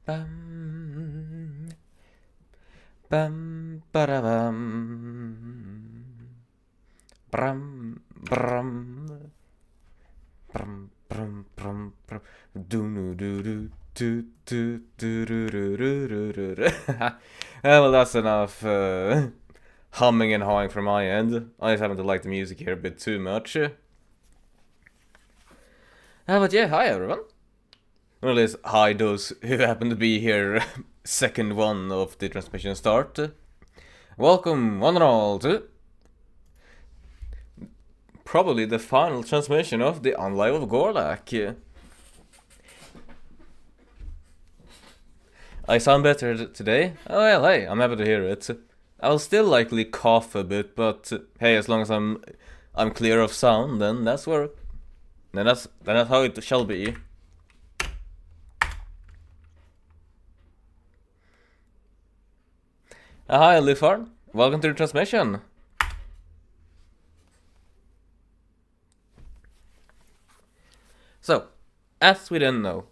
Bum, bum, ba-da-bum. Brum, brum, brum, brum, brum, brum. Do-do-do-do-do-do-do-do-do-do-do. Well, that's enough humming and hawing from my end. I just happen to like the music here a bit too much. But yeah, hi everyone. Or at least hi those who happen to be here second one of the transmission start. Welcome one and all to probably the final transmission of the Unlife of Gorlak. I sound better today? Oh well, hey, I'm happy to hear it. I'll still likely cough a bit, but hey, as long as I'm clear of sound, then that's work. Then that's how it shall be. Hi, Lifar. Welcome to the transmission. So, as we then know,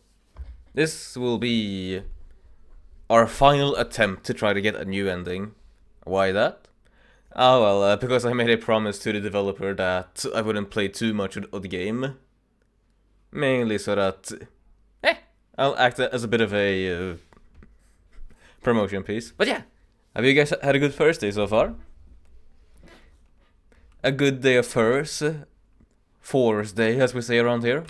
this will be our final attempt to try to get a new ending. Why that? Oh well, because I made a promise to the developer that I wouldn't play too much of the game. Mainly so that I'll act as a bit of a promotion piece. But yeah, have you guys had a good first day so far? A good day of first? Force day, as we say around here.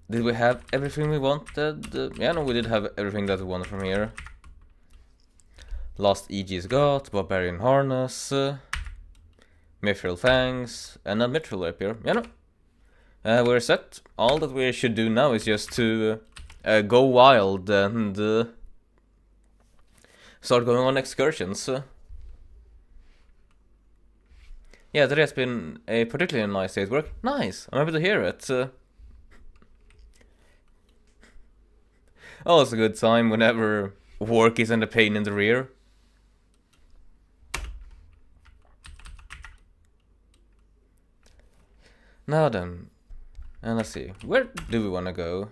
Did we have everything we wanted? Yeah, no, we did have everything that we wanted from here. Lost EG's got, Barbarian Harness, Mithril Fangs, and a Mithril Rapier. Yeah, no. We're set. All that we should do now is just to go wild and start going on excursions. Yeah, today has been a particularly nice day at work. Nice, I'm happy to hear it. Always a good time whenever work isn't a pain in the rear. Now then, and let's see, where do we want to go?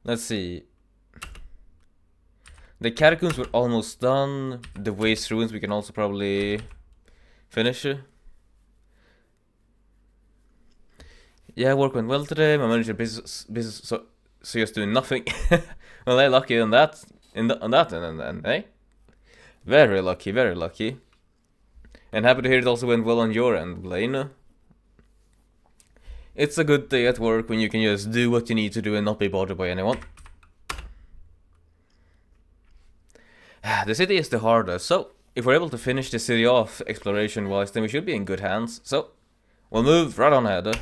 Let's see. The catacombs were almost done. The waste ruins we can also probably finish. Yeah, work went well today. My manager business so just doing nothing. Well, hey, lucky on that. On that, and hey, very lucky, very lucky. And happy to hear it also went well on your end, Blaine. It's a good day at work when you can just do what you need to do and not be bothered by anyone. The city is the hardest, so if we're able to finish the city off exploration-wise, then we should be in good hands. So, we'll move right on ahead.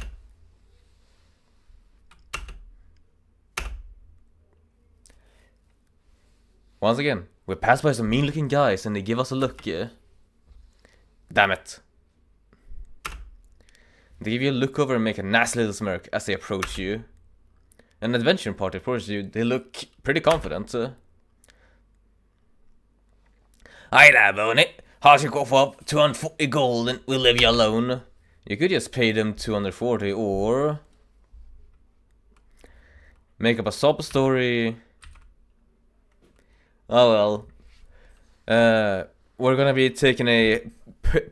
Once again, we pass by some mean-looking guys and they give us a look. Damn it. They give you a look over and make a nasty little smirk as they approach you. An adventure party approaches you. They look pretty confident. Hi there, Boney. How's your cough up? 240 gold and we'll leave you alone. You could just pay them 240 or make up a sob story. Oh well. We're gonna be taking a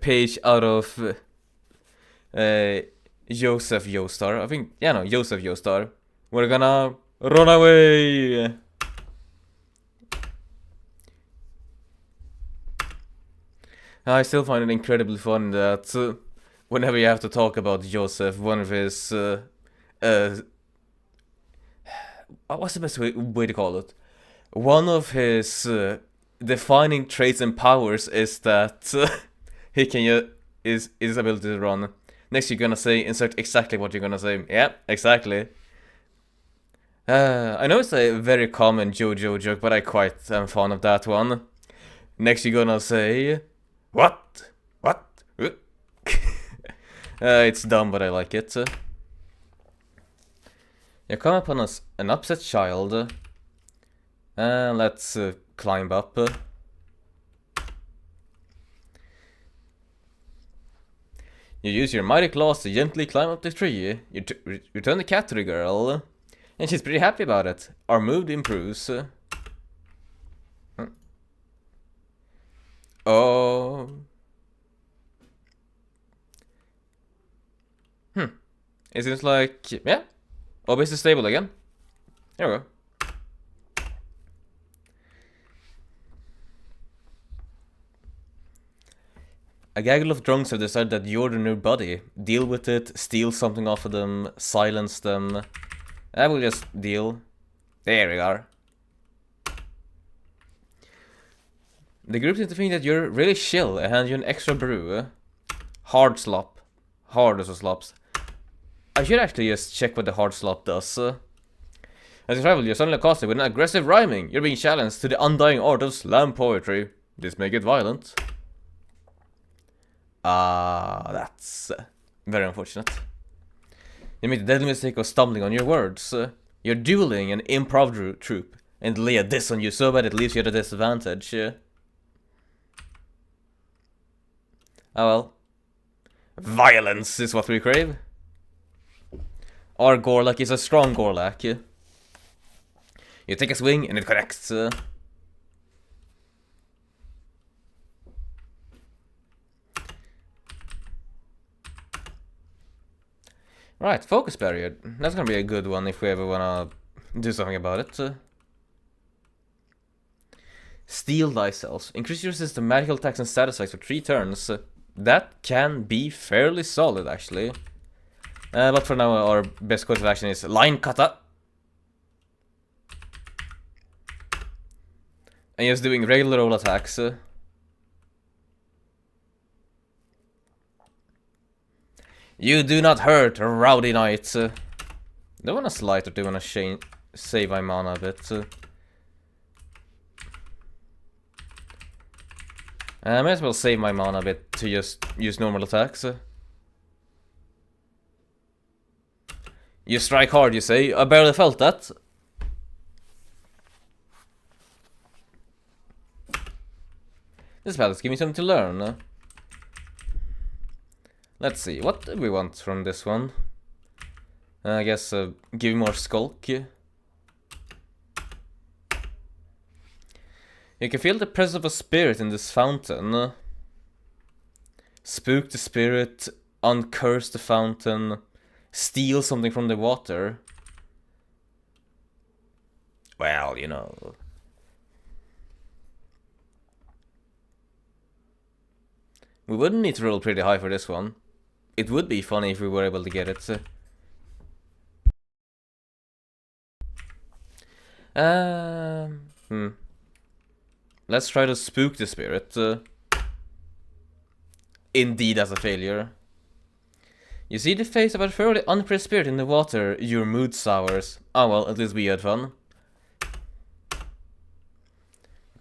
page out of Joseph Joestar. I think, yeah, no, Joseph Joestar. We're gonna run away. I still find it incredibly fun that whenever you have to talk about Joseph, one of his what's the best way to call it? One of his defining traits and powers is that he can is his ability to run. Next, you're gonna say, insert exactly what you're gonna say. Yeah, exactly. I know it's a very common JoJo joke, but I quite am fond of that one. Next, you're gonna say, what? What? It's dumb, but I like it. You come upon an upset child. Let's climb up. You use your mighty claws to gently climb up the tree. You return the cat to the girl. And she's pretty happy about it. Our mood improves. Oh. It seems like, yeah. OBS is stable again. There we go. A gaggle of drunks have decided that you're the new buddy. Deal with it, steal something off of them, silence them. I will just deal. There we are. The group seems to think that you're really chill and hand you an extra brew. Hard slop. Hard as a slops. I should actually just check what the hard slop does. As you travel, you're suddenly accosted with an aggressive rhyming. You're being challenged to the undying art of slam poetry. This may get violent. That's very unfortunate. You make the deadly mistake of stumbling on your words. You're dueling an improv troupe, and lay a diss on you so bad it leaves you at a disadvantage. Oh well. Violence is what we crave. Our Gorlak is a strong Gorlak. You take a swing and it connects. Right, focus barrier. That's gonna be a good one if we ever wanna do something about it. Steal thyself. Increase your resistance to magical attacks and status effects for 3 turns. That can be fairly solid, actually. But for now, our best course of action is line kata. And just doing regular roll attacks. You do not hurt, rowdy knight. Do I want to slight or do I want to save my mana a bit? I may as well save my mana a bit to just use normal attacks. You strike hard, you say? I barely felt that. This battle is giving me something to learn. Let's see, what do we want from this one? I guess give me more skulk. You can feel the presence of a spirit in this fountain. Spook the spirit, uncurse the fountain, steal something from the water. Well, you know. We wouldn't need to roll pretty high for this one. It would be funny if we were able to get it. Let's try to spook the spirit. Indeed as a failure. You see the face of a fairly unimpressed spirit in the water, your mood sours. Oh well, at least we had fun.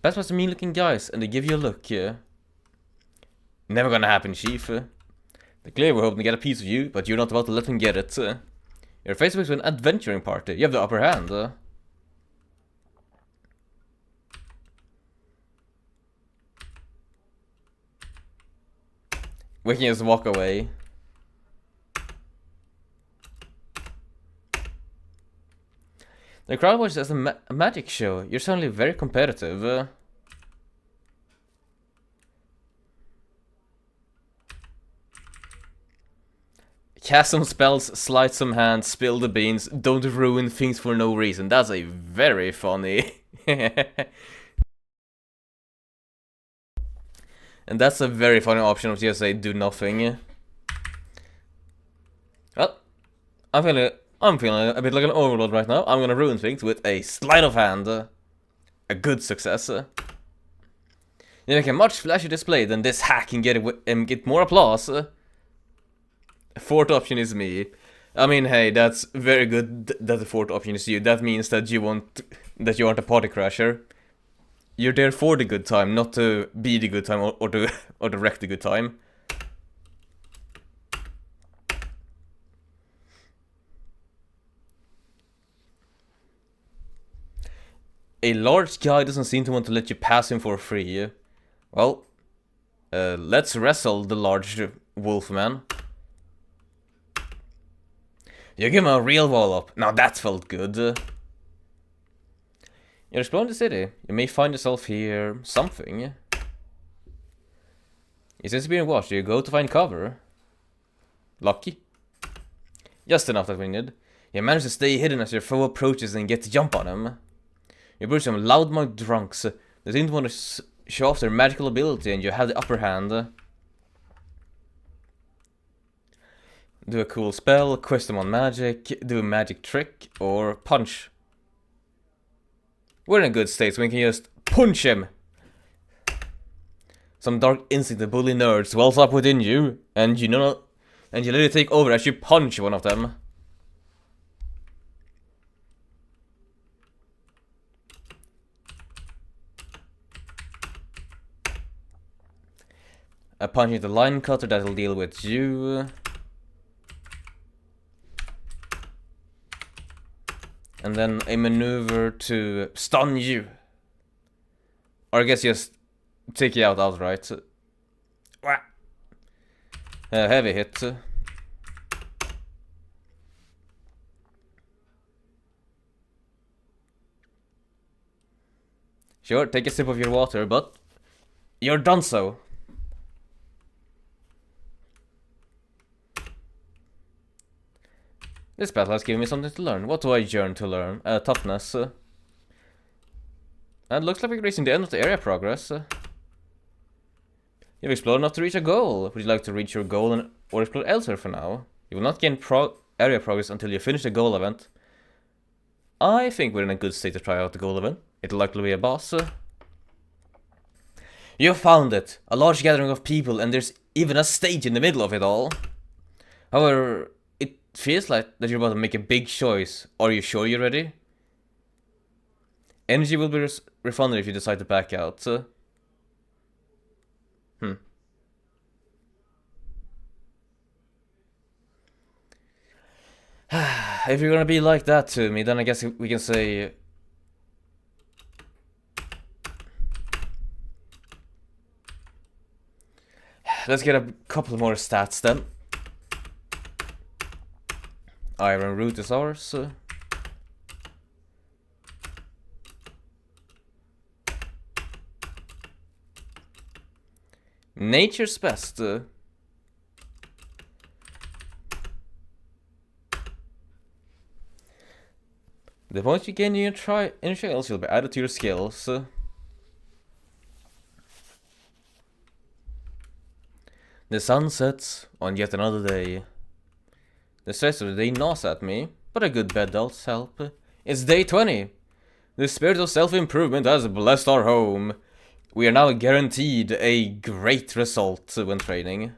Pass by some mean looking guys and they give you a look. Never gonna happen, chief. They clearly were hoping to get a piece of you, but you're not about to let them get it. You're faced with an adventuring party. You have the upper hand. We can just walk away. The crowd watches as a magic show. You're suddenly very competitive. Cast some spells, sleight some hands, spill the beans, don't ruin things for no reason. That's a very funny. And that's a very funny option of just say do nothing. Well, I'm feeling a bit like an overlord right now. I'm gonna ruin things with a sleight of hand. A good success. You make a much flashier display than this hack and get more applause. Fourth option is me. I mean, hey, that's very good that the fourth option is you. That means that you aren't a party crasher. You're there for the good time, not to be the good time or to wreck the good time. A large guy doesn't seem to want to let you pass him for free. Well, let's wrestle the large wolf man. You give him a real wall up. Now that felt good. You're exploring the city. You may find yourself here. Something. He seems to be in watch. You go to find cover. Lucky. Just enough that we need. You manage to stay hidden as your foe approaches and get to jump on him. You approach some loudmouth drunks. They seem to want to show off their magical ability and you have the upper hand. Do a cool spell, quest them on magic, do a magic trick, or punch. We're in a good state so we can just punch him. Some dark instinct to bully nerds wells up within you, and you literally take over as you punch one of them. A punch with the line cutter that'll deal with you. And then a maneuver to stun you. Or I guess just take you out outright. A heavy hit. Sure, take a sip of your water, but you're done so. This battle has given me something to learn. What do I yearn to learn? Toughness. And looks like we're reaching the end of the area progress. You've explored enough to reach a goal. Would you like to reach your goal or explore elsewhere for now? You will not gain area progress until you finish the goal event. I think we're in a good state to try out the goal event. It'll likely be a boss. You found it! A large gathering of people and there's even a stage in the middle of it all. However, it feels like that you're about to make a big choice. Are you sure you're ready? Energy will be refunded if you decide to back out. If you're gonna be like that to me, then I guess we can say... Let's get a couple more stats then. Iron Root is ours. Nature's best. The points you gain in your trials will be added to your skills. The sun sets on yet another day. The stress of the day gnaws at me, but a good bed does help. It's day 20. The spirit of self-improvement has blessed our home. We are now guaranteed a great result when training.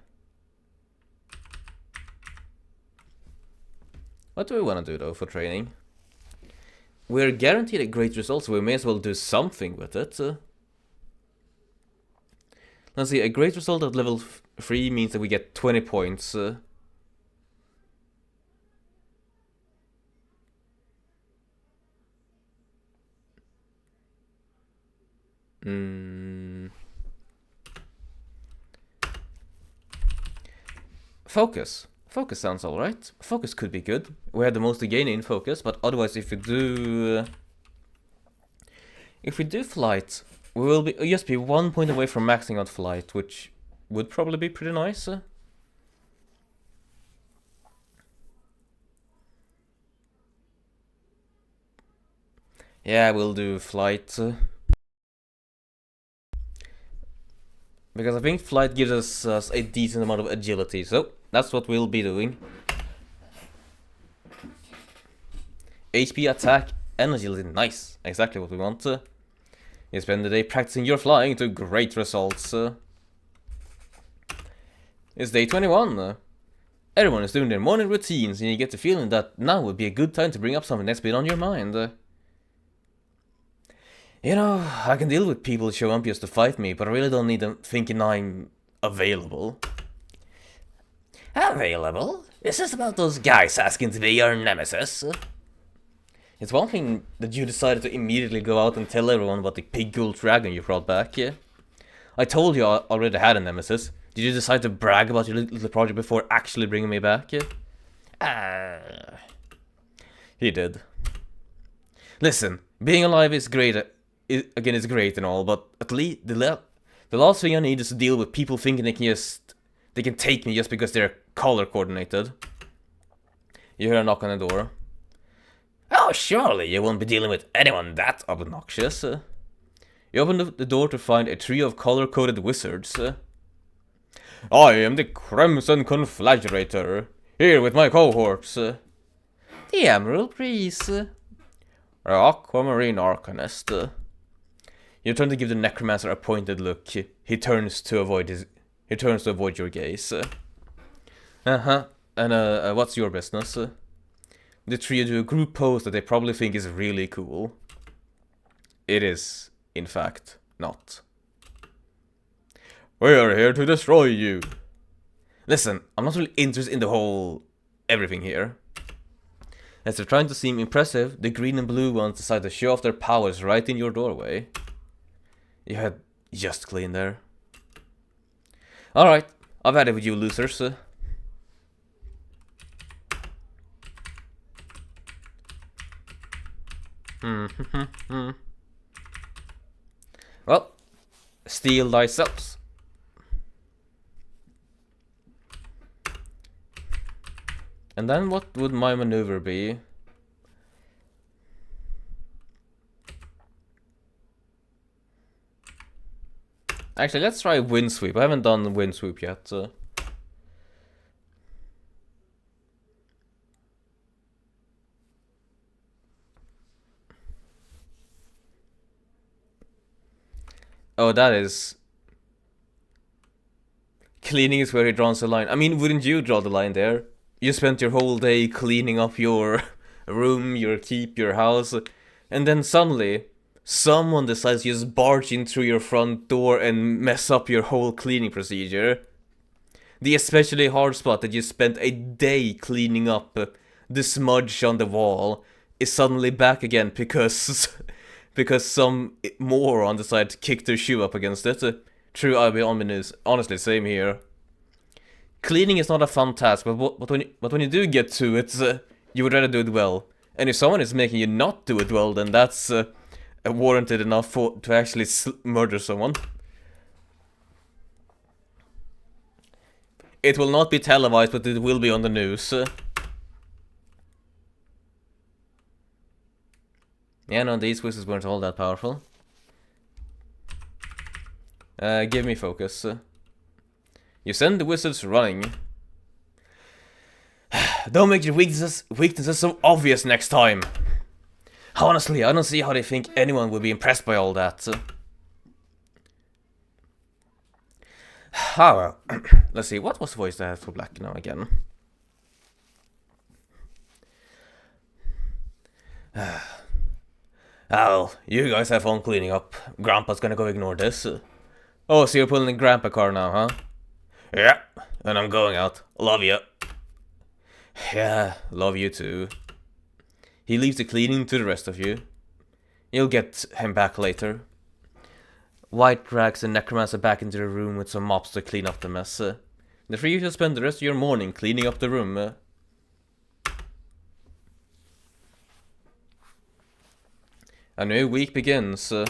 What do we want to do though for training? We're guaranteed a great result, so we may as well do something with it. Let's see, a great result at level 3 means that we get 20 points. Focus. Focus sounds alright. Focus could be good. We had the most to gain in focus, but otherwise if we do flight, we will just be 1 point away from maxing out flight, which would probably be pretty nice. Yeah, we'll do flight. Because I think flight gives us a decent amount of agility, so that's what we'll be doing. HP, attack, and agility, nice. Exactly what we want. You spend the day practicing your flying to great results. It's day 21. Everyone is doing their morning routines and you get the feeling that now would be a good time to bring up something that's been on your mind. You know, I can deal with people showing up just to fight me, but I really don't need them thinking I'm available. Available? Is this about those guys asking to be your nemesis? It's one thing that you decided to immediately go out and tell everyone about the pig gold dragon you brought back. I told you I already had a nemesis. Did you decide to brag about your little project before actually bringing me back? Ah. He did. Listen, being alive is great. Is great and all, but at least the last thing I need is to deal with people thinking they can take me just because they're color coordinated. You hear a knock on the door. Oh, surely you won't be dealing with anyone that obnoxious. You open the door to find a trio of color-coded wizards. I am the Crimson Conflagrator, here with my cohorts. The Emerald Breeze. Aquamarine Arcanist. You turn to give the Necromancer a pointed look. He turns to avoid your gaze. And what's your business? The trio do a group pose that they probably think is really cool. It is, in fact, not. We are here to destroy you. Listen, I'm not really interested in the whole everything here. As they're trying to seem impressive, the green and blue ones decide to show off their powers right in your doorway. You had just clean there. Alright, I've had it with you losers. Well, steal thyself. And then what would my maneuver be? Actually, let's try wind sweep. I haven't done wind sweep yet. Oh, that is... Cleaning is where he draws the line. I mean, wouldn't you draw the line there? You spent your whole day cleaning up your room, your keep, your house, and then suddenly, someone decides to just barge in through your front door and mess up your whole cleaning procedure. The especially hard spot that you spent a day cleaning up, the smudge on the wall, is suddenly back again because some moron decided to kick their shoe up against it. True, I'll be on the news. Honestly, same here. Cleaning is not a fun task, but when you do get to it, you would rather do it well. And if someone is making you not do it well, then that's warranted enough to actually murder someone. It will not be televised, but it will be on the news. Yeah, no, these wizards weren't all that powerful. Give me focus. You send the wizards running. Don't make your weaknesses so obvious next time. Honestly, I don't see how they think anyone would be impressed by all that. Well. Let's see, what was the voice I had for Black now again? Well, you guys have fun cleaning up. Grandpa's gonna go ignore this. Oh, so you're pulling the grandpa car now, huh? Yeah, and I'm going out. Love you. Yeah, love you too. He leaves the cleaning to the rest of you. You'll get him back later. White drags the necromancer back into the room with some mops to clean up the mess. The three of you spend the rest of your morning cleaning up the room. A new week begins. A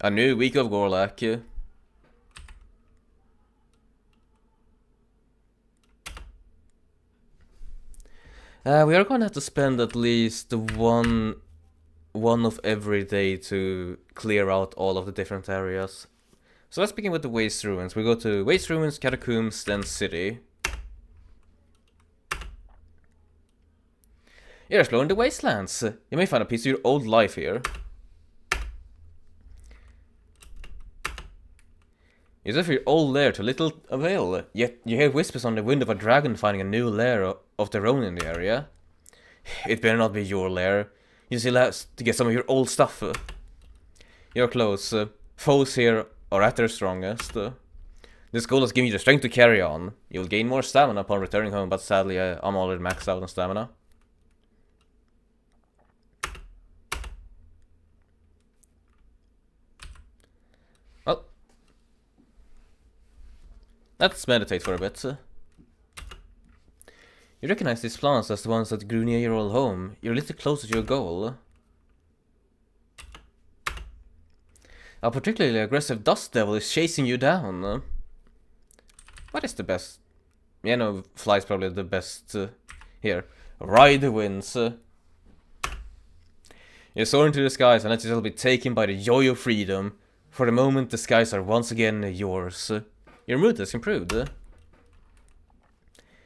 new week of Gorlak. We are gonna have to spend at least one of every day to clear out all of the different areas. So let's begin with the Waste Ruins. We go to Waste Ruins, Catacombs, then City. You're exploring the Wastelands. You may find a piece of your old life here. You search for your old lair to little avail, yet you hear whispers on the wind of a dragon finding a new lair of their own in the area. It better not be your lair. You still have to get some of your old stuff. You're close. Foes here are at their strongest. This goal has given you the strength to carry on. You'll gain more stamina upon returning home, but sadly I'm already maxed out on stamina. Well, let's meditate for a bit. You recognize these plants as the ones that grew near your old home. You're a little closer to your goal. A particularly aggressive dust devil is chasing you down. What is the best? Yeah, no, fly's probably the best here. Ride the winds. You soar into the skies and let yourself be taken by the joy of freedom. For the moment, the skies are once again yours. Your mood has improved.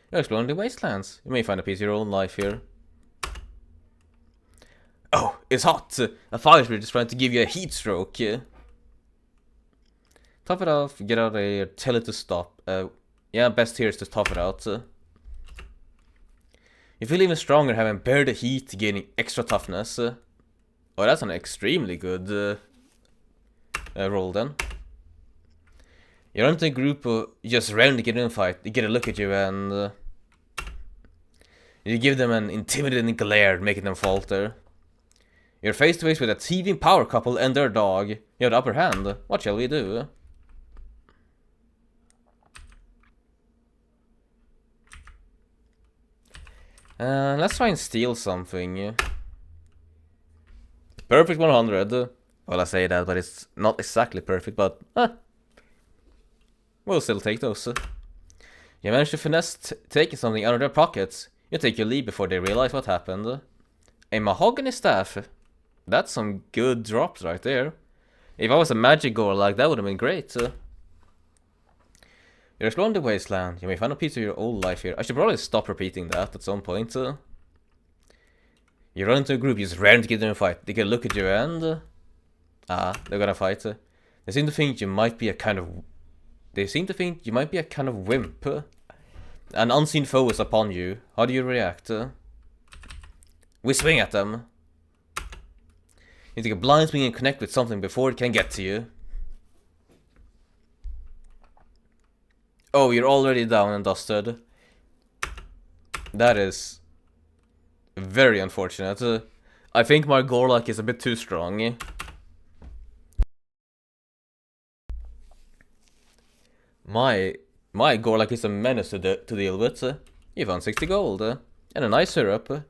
You're exploring the wastelands. You may find a piece of your own life here. Oh, it's hot! A fire spirit is trying to give you a heat stroke. Tough it off, get out of here, tell it to stop. Yeah, best here is to tough it out. You feel even stronger having bared the heat, gaining extra toughness. Oh, that's an extremely good roll then. You run into a group of just randomly get in a fight. They get a look at you and you give them an intimidating glare, making them falter. You're face to face with a thieving power couple and their dog. You have the upper hand. What shall we do? Let's try and steal something. Perfect 100. Well, I say that, but it's not exactly perfect, but we'll still take those. You managed to finesse taking something out of their pockets. You take your leave before they realize what happened. A mahogany staff. That's some good drops right there. If I was a magic Gorlak, that would have been great. You're exploring the wasteland. You may find a piece of your old life here. I should probably stop repeating that at some point. You run into a group, you just ran to get in a fight. They can look at you and... they're gonna fight. They seem to think you might be a kind of... wimp. An unseen foe is upon you. How do you react? We swing at them. You take a blind swing and connect with something before it can get to you. Oh, you're already down and dusted. That is very unfortunate. I think my Gorlak is a bit too strong. My Gorlak is a menace to deal with. You found 60 gold and a nice syrup.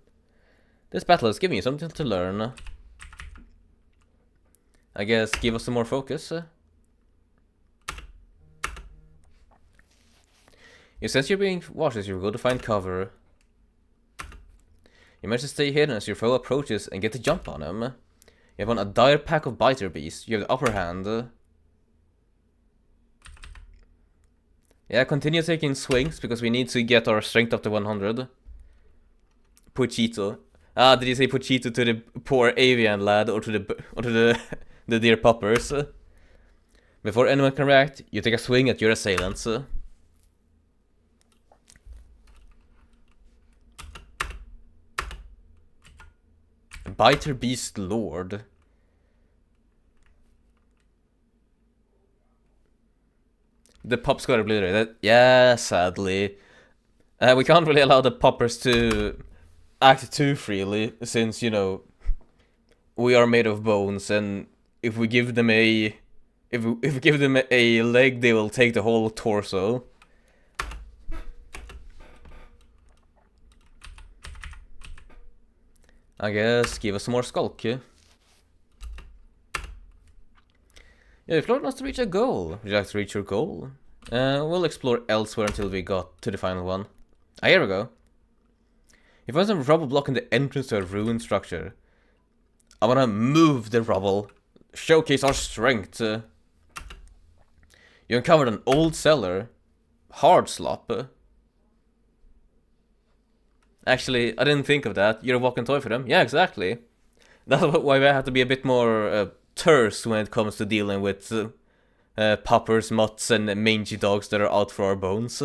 This battle is giving you something to learn. I guess give us some more focus. You sense you're being watched as you go to find cover. You manage to stay hidden as your foe approaches and get the jump on him. You have won a dire pack of biter beasts. You have the upper hand. Yeah, continue taking swings because we need to get our strength up to 100. Puchito. Did you say Puchito to the poor avian lad or to the the dear puppers? Before anyone can react, you take a swing at your assailants. Biter Beast Lord. The pups got obliterated. Yeah, sadly. We can't really allow the puppers to act too freely, since, you know, we are made of bones, and if we give them a leg, they will take the whole torso. I guess give us some more skulk. Yeah, explored wants to reach a goal. Would you like to reach your goal? We'll explore elsewhere until we got to the final one. Here we go. You find some rubble blocking the entrance to a ruined structure. I wanna move the rubble. Showcase our strength. You uncovered an old cellar. Hard slop. Actually, I didn't think of that. You're a walking toy for them. Yeah, exactly. That's why we have to be a bit more terse when it comes to dealing with puppers, mutts, and mangy dogs that are out for our bones.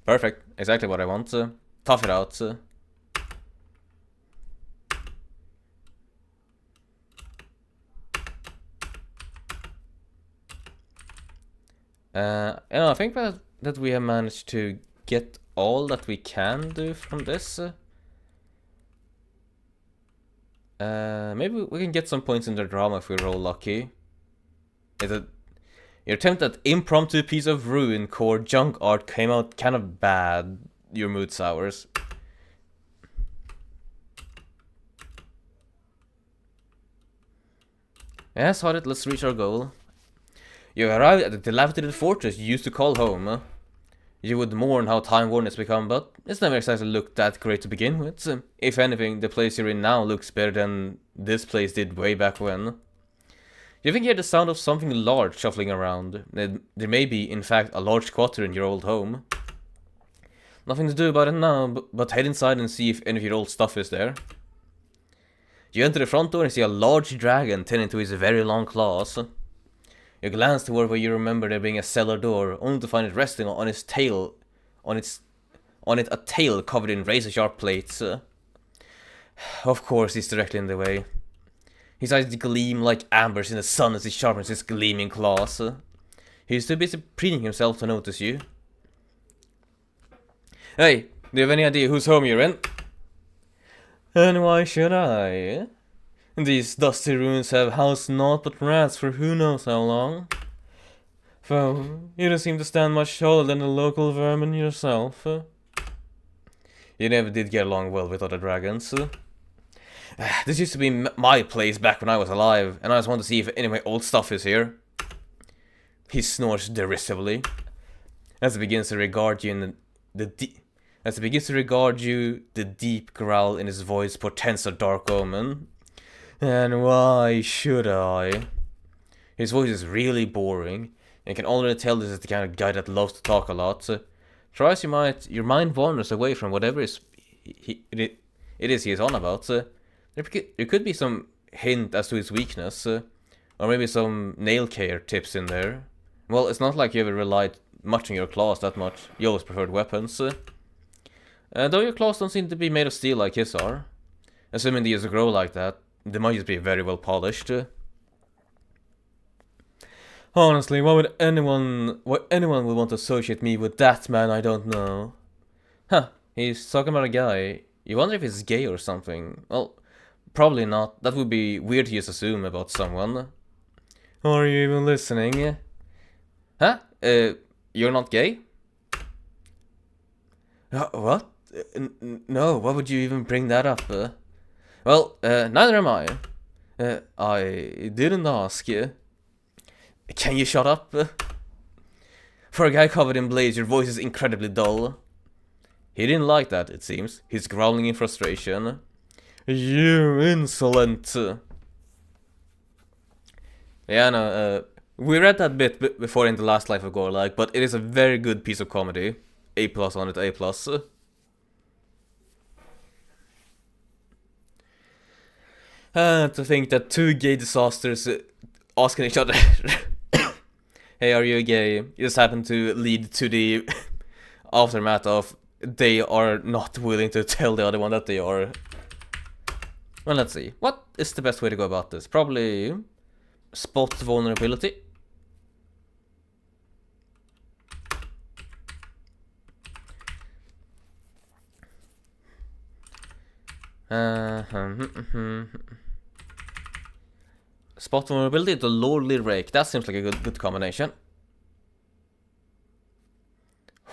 Perfect. Exactly what I want. Tough it out. I think that we have managed to get all that we can do from this. Maybe we can get some points in the drama if we roll lucky. Your attempt at impromptu piece of ruin core junk art came out kind of bad. Your mood sours. Yes, Hobbit, let's reach our goal. You arrived at the dilapidated fortress you used to call home. You would mourn how time-worn it's become, but it's never exactly looked that great to begin with. If anything, the place you're in now looks better than this place did way back when. You think you hear the sound of something large shuffling around. There may be, in fact, a large squatter in your old home. Nothing to do about it now, but head inside and see if any of your old stuff is there. You enter the front door and see a large dragon tending to his very long claws. You glance toward where you remember there being a cellar door, only to find it resting on its tail, on it a tail covered in razor-sharp plates. Of course, he's directly in the way. His eyes gleam like ambers in the sun as he sharpens his gleaming claws. He's too busy preening himself to notice you. Hey, do you have any idea whose home you're in? And why should I? These dusty ruins have housed naught but rats for who knows how long. Though, you don't seem to stand much taller than the local vermin yourself. You never did get along well with other dragons. This used to be my place back when I was alive, and I just want to see if any of my old stuff is here. He snores derisively, as he begins to regard you the deep growl in his voice portends a dark omen. And why should I? His voice is really boring, and you can already tell this is the kind of guy that loves to talk a lot. Twice your mind wanders away from whatever it is he is on about. There could be some hint as to his weakness, or maybe some nail care tips in there. Well, it's not like you ever relied much on your claws that much. You always preferred weapons. Though your claws don't seem to be made of steel like his are. Assuming they used to grow like that, they might just be very well polished. Honestly, why anyone would want to associate me with that man I don't know? Huh, he's talking about a guy. You wonder if he's gay or something. Well, probably not. That would be weird to just assume about someone. Are you even listening? Huh? You're not gay? What? No, why would you even bring that up? Well, neither am I. I didn't ask you. Can you shut up? For a guy covered in blades, your voice is incredibly dull. He didn't like that, it seems. He's growling in frustration. You insolent! Yeah, no, we read that bit before in the last Life of Gorlak, but it is a very good piece of comedy. A+ on it, A+. To think that two gay disasters asking each other, hey, are you gay? Just happen to lead to the aftermath of they are not willing to tell the other one that they are. Well, let's see. What is the best way to go about this? Probably spot vulnerability. Spot vulnerability to lordly rake. That seems like a good combination.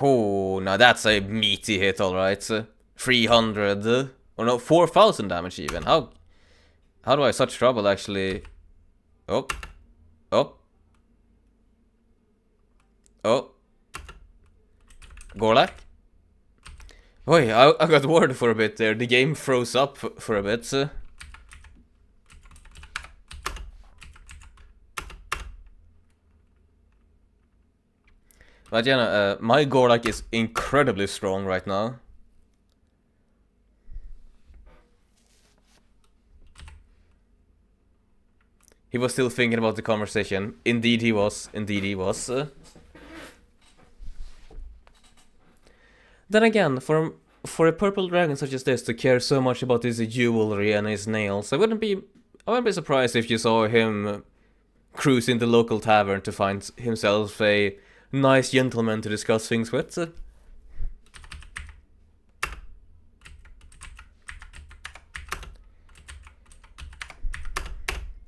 Oh, now that's a meaty hit, alright. 300, or no, 4,000 damage even. How do I have such trouble actually? Oh. Gorlak? Oi, I got worried for a bit there. The game froze up for a bit. But yeah, my Gorlak is incredibly strong right now. He was still thinking about the conversation. Indeed he was. Then again, for a purple dragon such as this to care so much about his jewelry and his nails, I wouldn't be surprised if you saw him cruise in the local tavern to find himself a nice gentleman to discuss things with.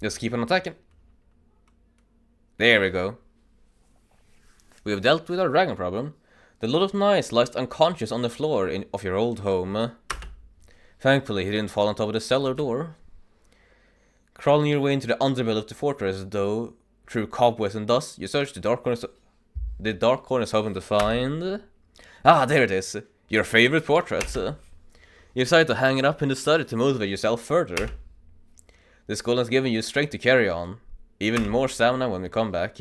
Just keep on attacking. There we go. We have dealt with our dragon problem. The Lord of Nights lies unconscious on the floor of your old home. Thankfully, he didn't fall on top of the cellar door. Crawling your way into the underbelly of the fortress, though, through cobwebs and dust, you search the dark corners hoping to find... Ah, there it is. Your favorite portrait. You decide to hang it up in the study to motivate yourself further. This goal has given you strength to carry on. Even more stamina when we come back.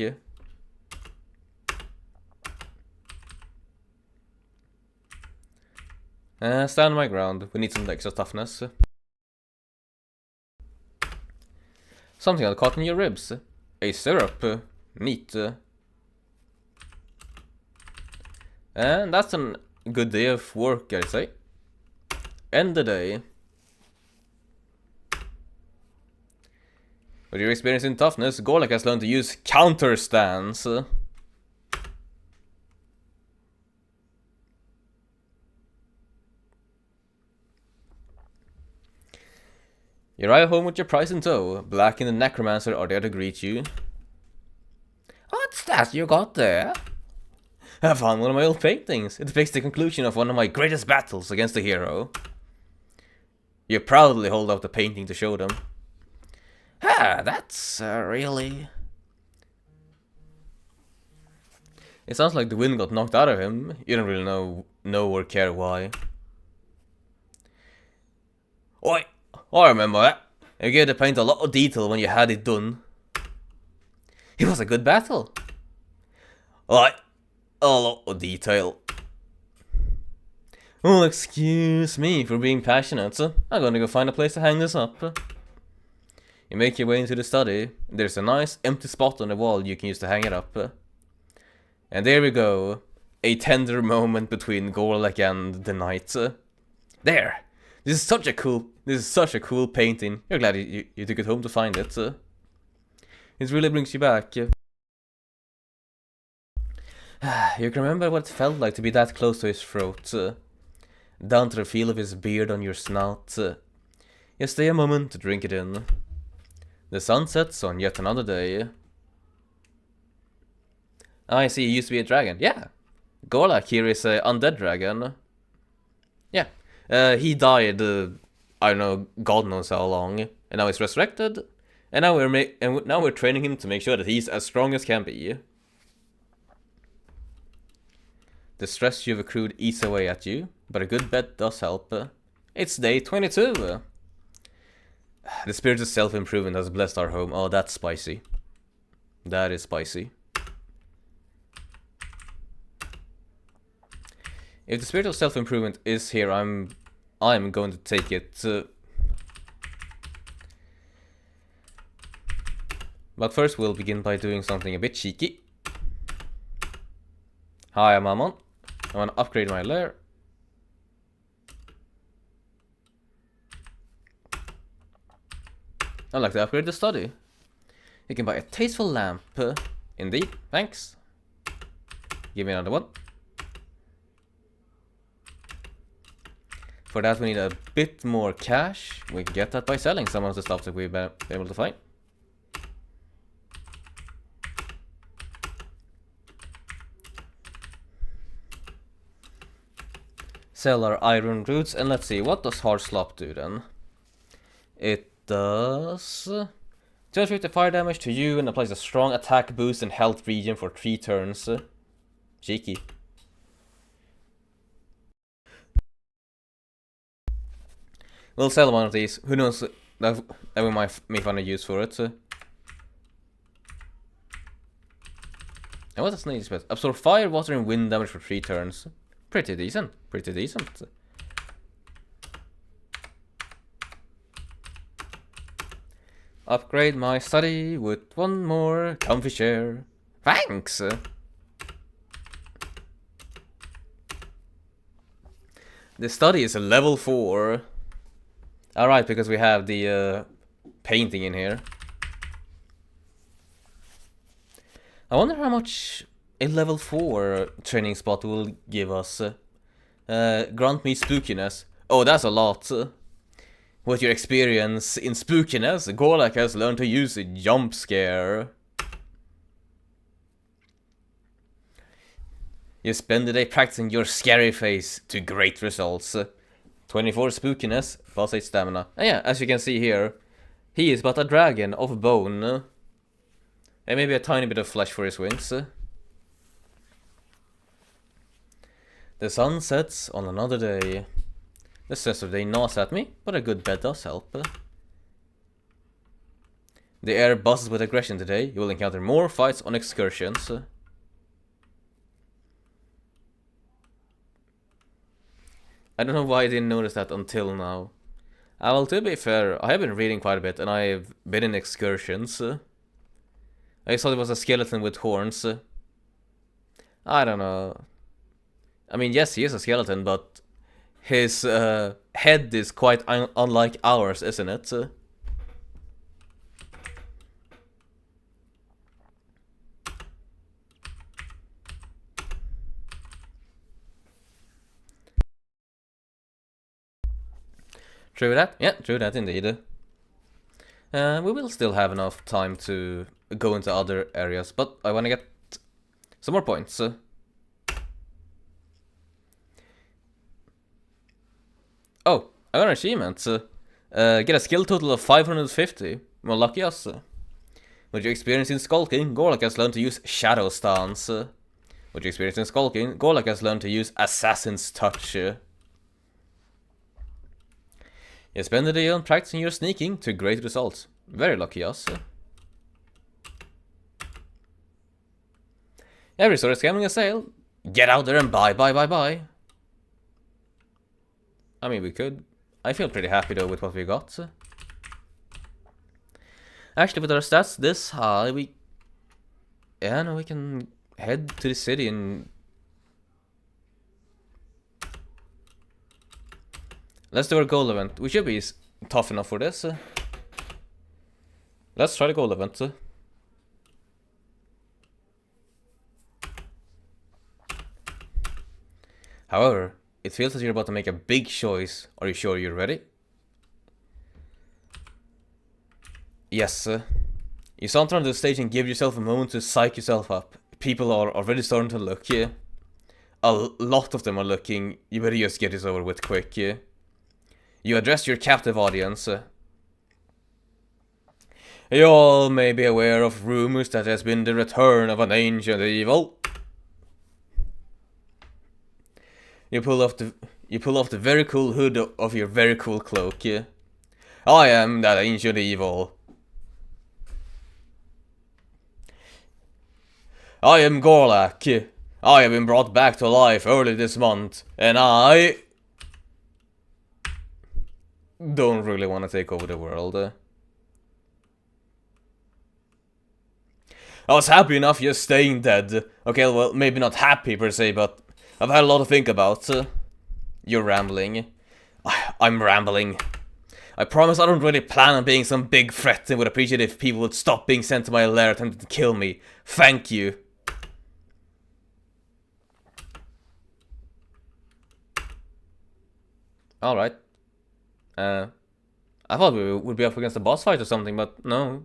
Stand my ground. We need some extra toughness. Something got caught in your ribs. A syrup. Neat. And that's a good day of work, I'd say. End the day. With your experience in toughness, Gorlak has learned to use counter stance. You arrive home with your prize in tow. Black and the Necromancer are there to greet you. What's that you got there? I found one of my old paintings. It depicts the conclusion of one of my greatest battles against a hero. You proudly hold out the painting to show them. Ah, that's really... It sounds like the wind got knocked out of him. You don't really know or care why. Oi! I remember that. You gave the paint a lot of detail when you had it done. It was a good battle. Alright, a lot of detail. Oh, excuse me for being passionate. I'm gonna go find a place to hang this up. You make your way into the study. There's a nice empty spot on the wall you can use to hang it up. And there we go. A tender moment between Gorlak and the knight. There! This is such a cool painting. You're glad you took it home to find it. It really brings you back. You can remember what it felt like to be that close to his throat. Down to the feel of his beard on your snout. You stay a moment to drink it in. The sun sets on yet another day. I see, he used to be a dragon. Yeah. Gorlak here is an undead dragon. Yeah. He died, I don't know, God knows how long, and now he's resurrected, and now we're training him to make sure that he's as strong as can be. The stress you've accrued eats away at you, but a good bed does help. It's day 22. The spirit of self-improvement has blessed our home. Oh, that's spicy. That is spicy. If the spirit of self-improvement is here, I'm going to take it. But first we'll begin by doing something a bit cheeky. Hi, I'm Amon. I want to upgrade my lair. I'd like to upgrade the study. You can buy a tasteful lamp. Indeed, thanks. Give me another one. For that we need a bit more cash. We can get that by selling some of the stuff that we've been able to find. Sell our iron roots, and let's see, what does hard slop do then? It does... Deals 50 fire damage to you and applies a strong attack boost and health regen for 3 turns. Cheeky. We'll sell one of these. Who knows that we might find a use for it. And what does Sneeze spell? Absorb fire, water, and wind damage for 3 turns. Pretty decent. Pretty decent. Upgrade my study with one more comfy chair. Thanks! The study is a level 4. Alright, because we have the painting in here. I wonder how much a level 4 training spot will give us. Grant me spookiness. Oh, that's a lot. With your experience in spookiness, Gorlak has learned to use a jump scare. You spend the day practicing your scary face to great results. 24 spookiness, plus 8 stamina. And yeah, as you can see here, he is but a dragon of bone. And maybe a tiny bit of flesh for his wings. The sun sets on another day. The stress of the day gnaws at me, but a good bed does help. The air buzzes with aggression today. You will encounter more fights on excursions. I don't know why I didn't notice that until now. Well, to be fair, I have been reading quite a bit, and I've been in excursions. I thought it was a skeleton with horns. I don't know. I mean, yes, he is a skeleton, but his head is quite unlike ours, isn't it? True that? Yeah, true that indeed. We will still have enough time to go into other areas, but I want to get some more points. Oh, I got an achievement. Get a skill total of 550. Well, lucky us. With your experience in skulking, Gorlak has learned to use Shadow Stance. With your experience in skulking, Gorlak has learned to use Assassin's Touch. You spend the day on practicing your sneaking to great results. Very lucky us. Every store is having a sale. Get out there and buy. I mean, we could. I feel pretty happy though with what we got. Actually, with our stats this high, we can head to the city and let's do our goal event. We should be tough enough for this. Let's try the goal event. However, it feels as you're about to make a big choice. Are you sure you're ready? Yes. You saunter onto the stage and give yourself a moment to psych yourself up. People are already starting to look. A lot of them are looking. You better just get this over with quick. You address your captive audience. You all may be aware of rumors that there's been the return of an ancient evil. You pull off the very cool hood of your very cool cloak. I am that ancient evil. I am Gorlak. I have been brought back to life early this month, and I don't really want to take over the world. I was happy enough just staying dead. Okay, well, maybe not happy per se, but I've had a lot to think about. You're rambling. I'm rambling. I promise I don't really plan on being some big threat and would appreciate if people would stop being sent to my lair attempting to kill me. Thank you. Alright. I thought we would be up against a boss fight or something, but no.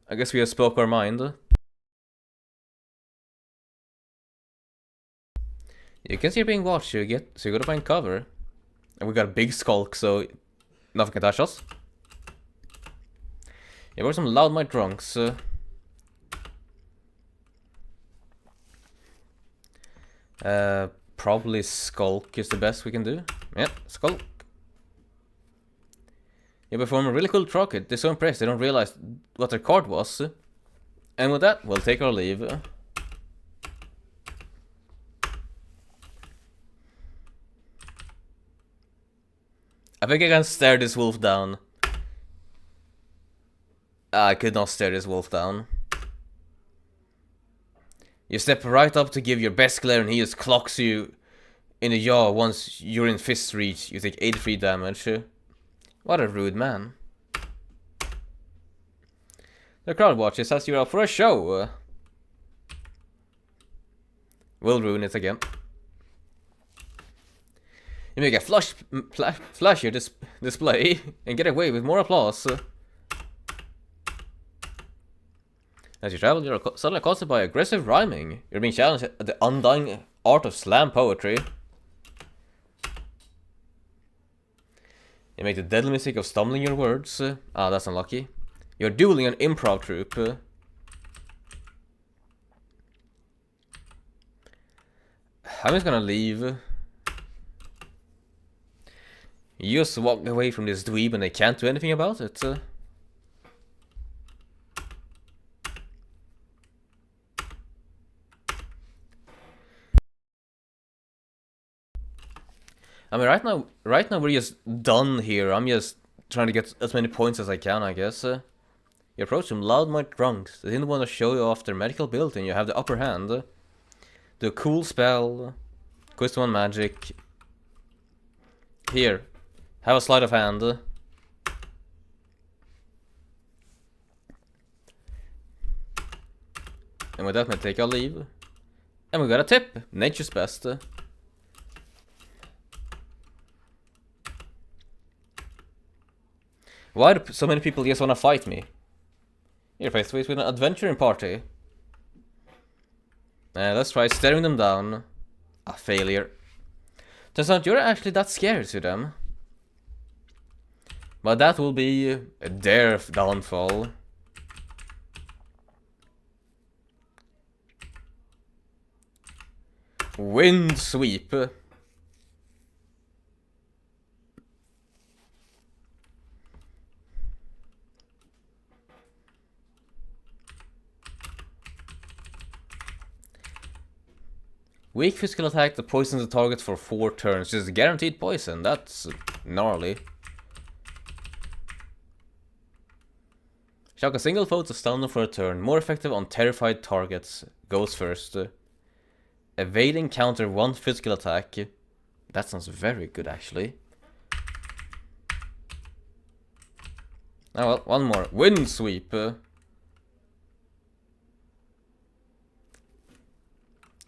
I guess we just spoke our mind. You can see you're being watched, so you gotta find cover. And we got a big skulk, so nothing can touch us. Yeah, we're some loudmouth drunks. Probably skulk is the best we can do. Yeah, skulk. You perform a really cool rocket. They're so impressed they don't realize what their card was. And with that, we'll take our leave. I think I can stare this wolf down. I could not stare this wolf down. You step right up to give your best glare and he just clocks you in the jaw once you're in fist reach. You take 83 damage. What a rude man. The crowd watches as you're up for a show. We'll ruin it again. You make a flashier display and get away with more applause. As you travel, you're suddenly accosted by aggressive rhyming. You're being challenged at the undying art of slam poetry. You make the deadly mistake of stumbling your words. That's unlucky. You're dueling an improv troupe. I'm just gonna leave. You just walk away from this dweeb and they can't do anything about it. I mean, right now we're just done here. I'm just trying to get as many points as I can, I guess. You approach some loudmouth drunks. They didn't want to show you off their medical ability, and you have the upper hand. Do a cool spell. Quiz 1 magic. Here, have a sleight of hand. And with that, I take our leave. And we got a tip. Nature's best. Why do so many people just want to fight me? You're faced with an adventuring party. Let's try staring them down. A failure. Turns out you're actually that scary to them. But that will be their downfall. Wind sweep. Weak physical attack that poisons the target for 4 turns. Just guaranteed poison. That's gnarly. Shock a single foe to stun them for a turn. More effective on terrified targets. Goes first. Evading counter 1 physical attack. That sounds very good, actually. Oh well, one more. Wind sweep.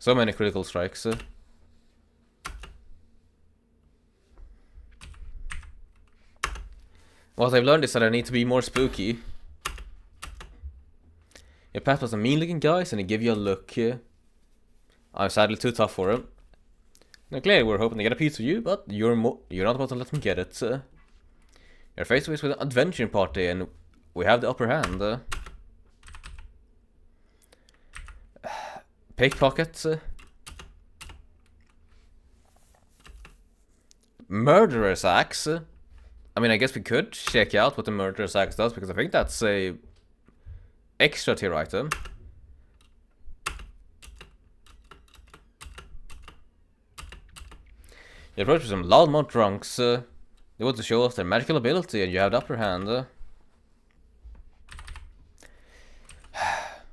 So many critical strikes. What I've learned is that I need to be more spooky. Your path was a mean-looking guy, and he give you a look. I'm sadly too tough for him. Now clearly we're hoping to get a piece of you, but you're not about to let him get it. You're faced with an adventuring party, and we have the upper hand. Pickpocket. Murderer's axe. I mean, I guess we could check out what the murderer's axe does, because I think that's a extra tier item. You approach with some loudmouth drunks. They want to show off their magical ability, and you have the upper hand.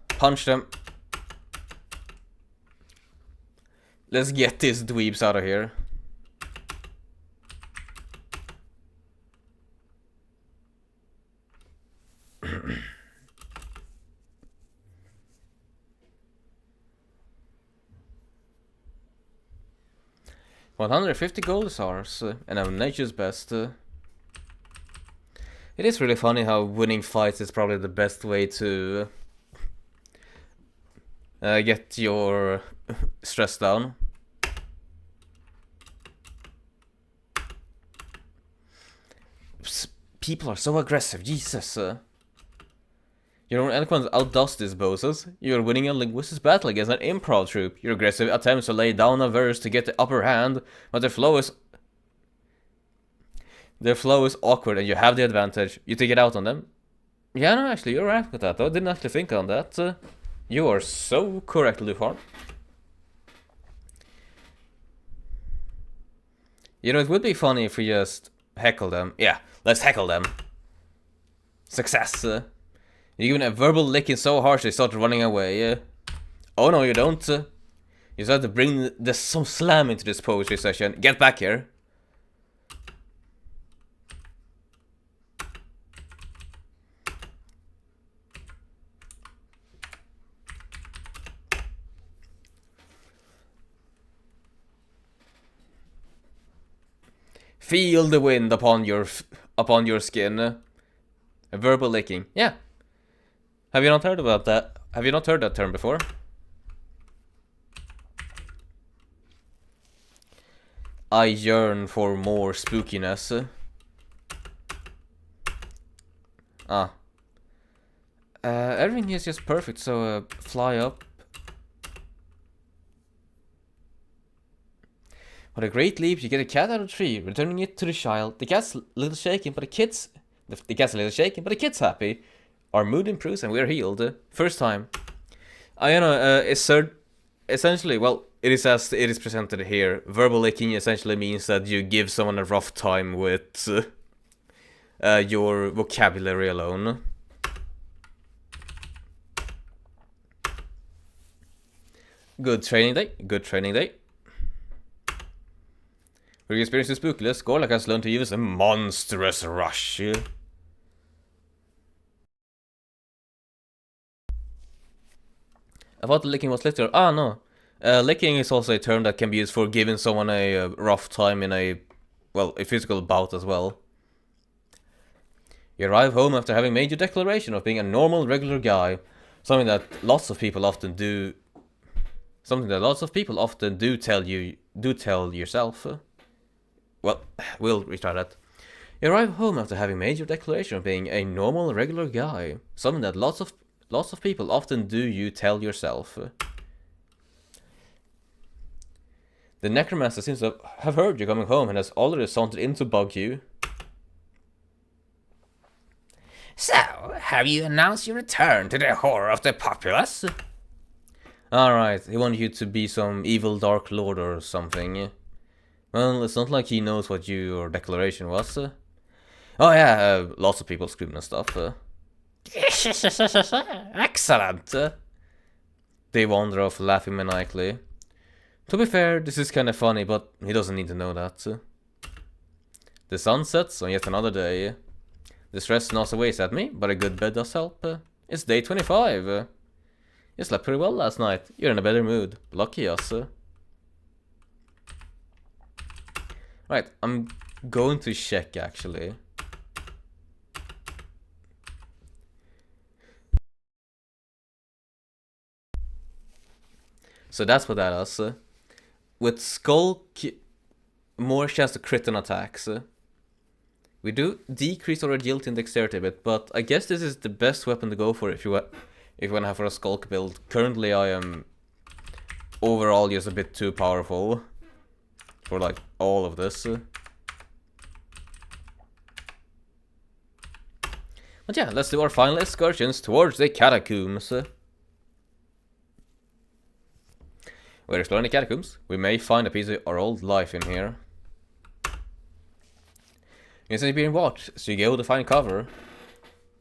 Punch them. Let's get these dweebs out of here. $150 gold is ours, and I'm nature's best. It is really funny how winning fights is probably the best way to get your stress down. People are so aggressive, Jesus. Your eloquence outdoes these bosses. You're winning a linguistics battle against an improv troupe. Your aggressive attempts to lay down a verse to get the upper hand, but their flow is awkward and you have the advantage. You take it out on them. Yeah, no, actually, you're right with that, though. I didn't actually think on that. You are so correct, Lufar. You know, it would be funny if we just heckle them. Yeah, let's heckle them. Success. You give them a verbal licking so harsh they start running away. Oh no, you don't. You just have to bring some slam into this poetry session. Get back here. Feel the wind upon your skin. A verbal licking. Yeah. Have you not heard about that? Have you not heard that term before? I yearn for more spookiness. Everything is just perfect, so fly up. What a great leap, you get a cat out of the tree, returning it to the child. The cat's a little shaken, but the cat's a little shaken, but the kid's happy. Our mood improves and we're healed. First time. Essentially, well, it is as it is presented here. Verbal licking essentially means that you give someone a rough time with your vocabulary alone. Good training day. Good training day. With your experience with Spookless, Gorlak has learned to use a monstrous rush. I thought licking was literal. Ah, no. Licking is also a term that can be used for giving someone a rough time in a physical bout as well. You arrive home after having made your declaration of being a normal, regular guy. Something that lots of people often do. Something that lots of people often do tell yourself. Well, we'll retry that. You arrive home after having made your declaration of being a normal, regular guy. Something that lots of people often do tell yourself. The necromancer seems to have heard you coming home and has already sauntered in to bug you. So, have you announced your return to the horror of the populace? Alright, he wanted you to be some evil dark lord or something. Well, it's not like he knows what your declaration was. Oh yeah, lots of people screaming and stuff. Excellent! They wander off laughing maniacally. To be fair, this is kinda funny, but he doesn't need to know that. The sun sets on yet another day. The stress gnaws away at me, but a good bed does help. It's day 25. You slept pretty well last night. You're in a better mood. Lucky us. Right, I'm going to check actually. So that's what that is. With Skulk, more chance to crit on attacks. We do decrease our agility and dexterity a bit, but I guess this is the best weapon to go for if you want to have for a Skulk build. Currently I am overall just a bit too powerful for like all of this. But yeah, let's do our final excursions towards the catacombs. We're exploring the catacombs. We may find a piece of our old life in here. You're being watched, so you go to find cover.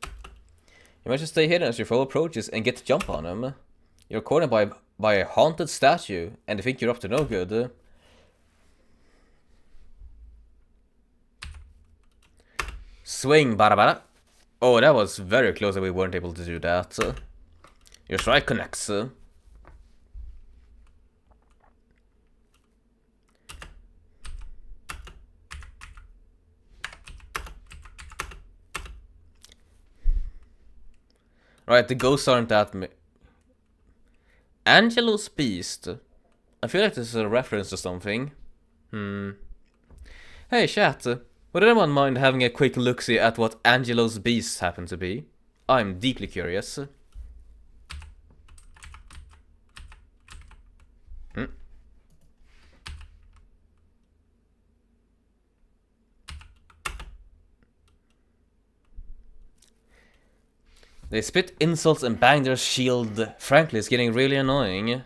You might just stay hidden as your foe approaches and get to jump on him. You're cornered by a haunted statue, and they think you're up to no good. Swing, bada bada. Oh, that was very close that we weren't able to do that. Your strike connects. Right, the ghosts aren't that Angelo's Beast. I feel like this is a reference to something. Hey chat, would anyone mind having a quick look-see at what Angelo's Beast happened to be? I'm deeply curious. They spit insults and bang their shield. Frankly, it's getting really annoying.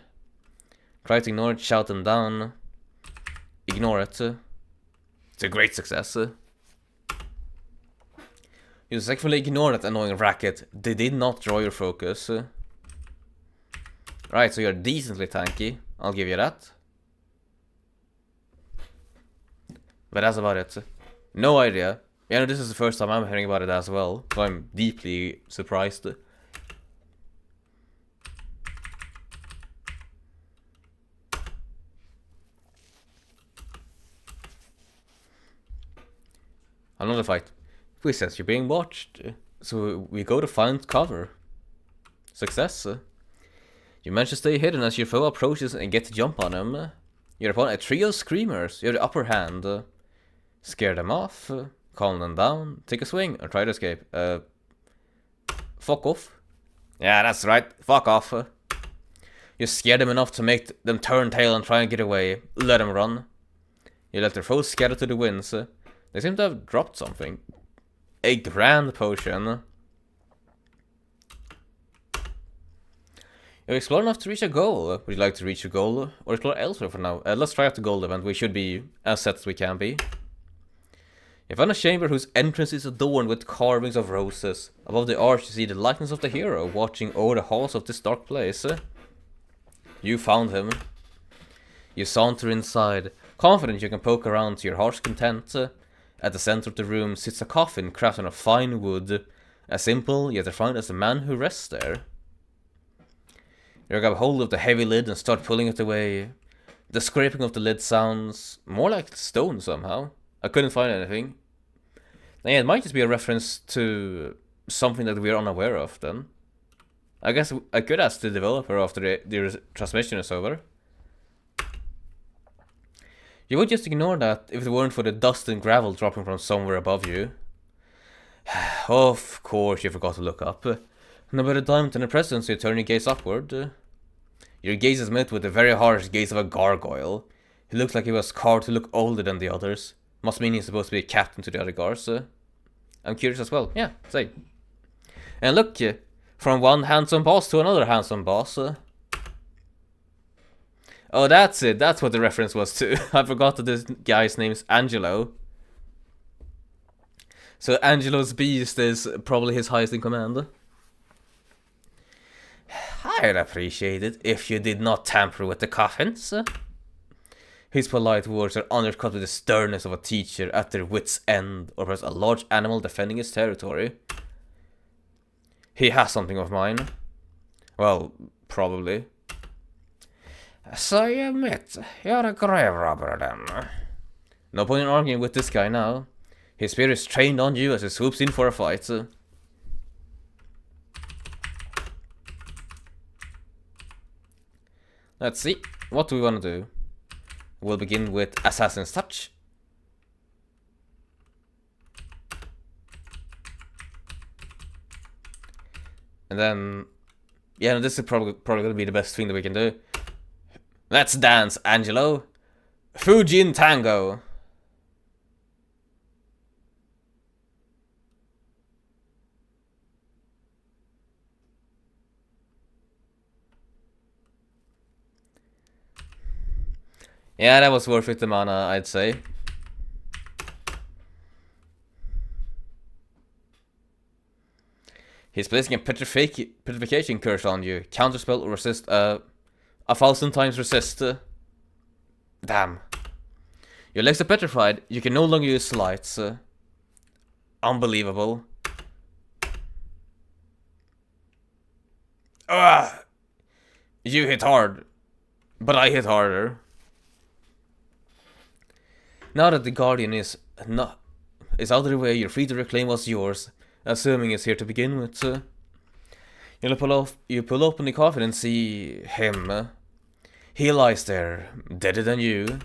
Try to ignore it, shout them down. Ignore it. It's a great success. You successfully ignore that annoying racket. They did not draw your focus. Right, so you're decently tanky. I'll give you that. But that's about it. No idea. Yeah, no, this is the first time I'm hearing about it as well, so I'm deeply surprised. Another fight. We sense you're being watched, so we go to find cover. Success. You manage to stay hidden as your foe approaches and get to jump on him. You're upon a trio of screamers. You have the upper hand. Scare them off, calm them down, take a swing, or try to escape. Fuck off. Yeah, that's right. Fuck off. You scare them enough to make them turn tail and try and get away. Let them run. You let their foes scatter to the winds. They seem to have dropped something. A grand potion. You explore enough to reach a goal. Would you like to reach a goal or explore elsewhere for now? Let's try out the gold event. We should be as set as we can be. You found a chamber whose entrance is adorned with carvings of roses. Above the arch you see the likeness of the hero watching over the halls of this dark place. You found him. You saunter inside, confident you can poke around to your heart's content. At the center of the room sits a coffin crafted of fine wood, as simple yet refined as the man who rests there. You grab hold of the heavy lid and start pulling it away. The scraping of the lid sounds more like stone somehow. I couldn't find anything. Yeah, it might just be a reference to something that we're unaware of then. I guess I could ask the developer after the transmission is over. You would just ignore that if it weren't for the dust and gravel dropping from somewhere above you. Of course you forgot to look up. No better time than the present, so you turn your gaze upward. Your gaze is met with the very harsh gaze of a gargoyle. He looks like he was carved to look older than the others. Must mean he's supposed to be a captain to the other guards. I'm curious as well. Yeah, same. And look, from one handsome boss to another handsome boss. Oh, that's it. That's what the reference was to. I forgot that this guy's name is Angelo. So Angelo's beast is probably his highest in command. I'd appreciate it if you did not tamper with the coffins. His polite words are undercut with the sternness of a teacher at their wit's end, or perhaps a large animal defending his territory. He has something of mine. Well, probably. So you admit you're a grave robber then? No point in arguing with this guy now. His spear is trained on you as he swoops in for a fight. Let's see. What do we want to do? We'll begin with Assassin's Touch. And then... yeah, this is probably going to be the best thing that we can do. Let's dance, Angelo. Fujin Tango. Yeah, that was worth it, the mana, I'd say. He's placing a petrification curse on you. Counterspell or resist, 1,000 times resist. Damn. Your legs are petrified. You can no longer use slides. Unbelievable. You hit hard. But I hit harder. Now that the Guardian is out of the way, you're free to reclaim what's yours, assuming it's here to begin with. You pull open the coffin and see him. He lies there, deader than you.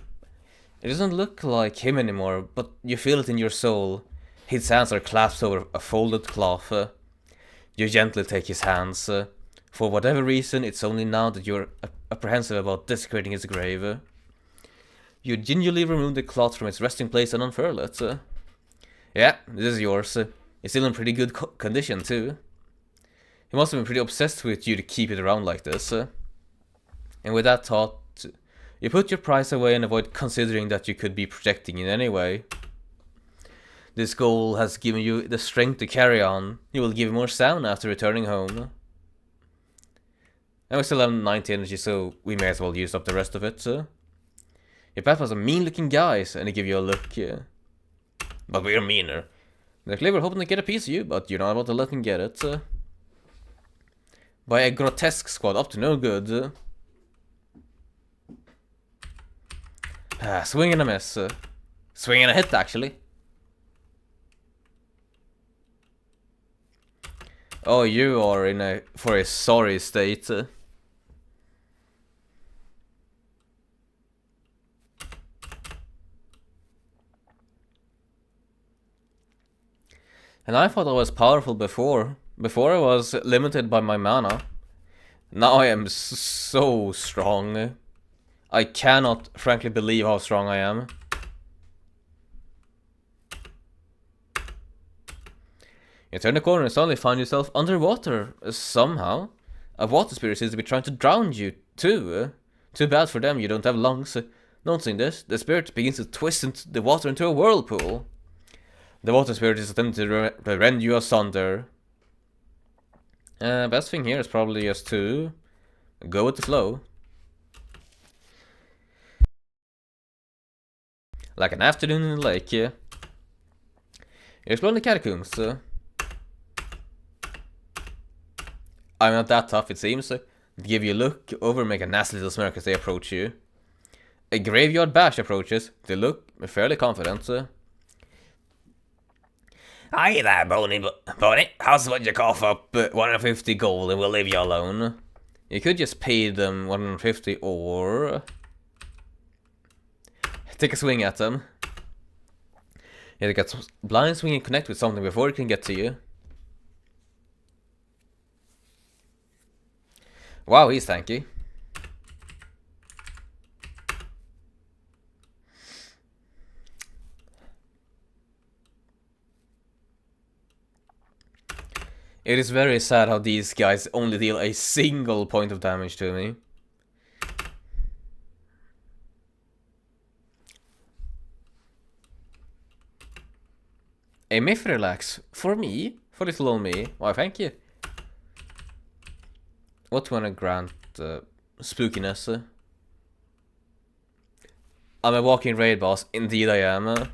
It doesn't look like him anymore, but you feel it in your soul. His hands are clasped over a folded cloth. You gently take his hands. For whatever reason, it's only now that you're apprehensive about desecrating his grave. You gingerly remove the cloth from its resting place and unfurl it. Yeah, this is yours. It's still in pretty good condition too. He must have been pretty obsessed with you to keep it around like this. And with that thought, you put your prize away and avoid considering that you could be projecting in any way. This goal has given you the strength to carry on. You will give more sound after returning home. And we still have 90 energy, so we may as well use up the rest of it. Your path was a mean-looking guys, and they give you a look. But we're meaner. They're clever, hoping to get a piece of you, but you're not about to let them get it. By a grotesque squad, up to no good. Swing and a miss. Swing and a hit, actually. Oh, you are for a sorry state. And I thought I was powerful before. Before I was limited by my mana. Now I am so strong. I cannot frankly believe how strong I am. You turn the corner and suddenly find yourself underwater. Somehow. A water spirit seems to be trying to drown you, too. Too bad for them, you don't have lungs. Noticing this, the spirit begins to twist the water into a whirlpool. The water spirit is attempting to rend you asunder. Best thing here is probably just to go with the flow. Like an afternoon in the lake. You're exploring the catacombs. I'm not that tough, it seems. They give you a look over and make a nasty little smirk as they approach you. A graveyard bash approaches. They look fairly confident. Hi there, Bonnie. How's what you cough up? 150 gold and we'll leave you alone. You could just pay them 150 or take a swing at them. Yeah, they got some blind swing and connect with something before it can get to you. Wow, he's tanky. It is very sad how these guys only deal a single point of damage to me. A myth relax. For me? For little old me? Why, thank you. What wanna grant spookiness? I'm a walking raid boss. Indeed I am.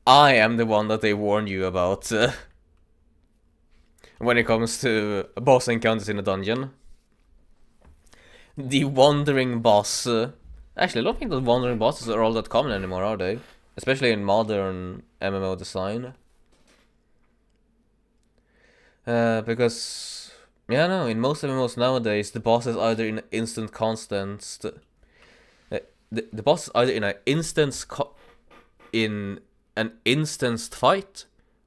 I am the one that they warned you about. When it comes to boss encounters in a dungeon. The wandering boss. Actually, I don't think that wandering bosses are all that common anymore, are they? Especially in modern MMO design. Because, yeah, no, in most MMOs nowadays, the boss is either in instant constants. The boss is either in an instanced fight,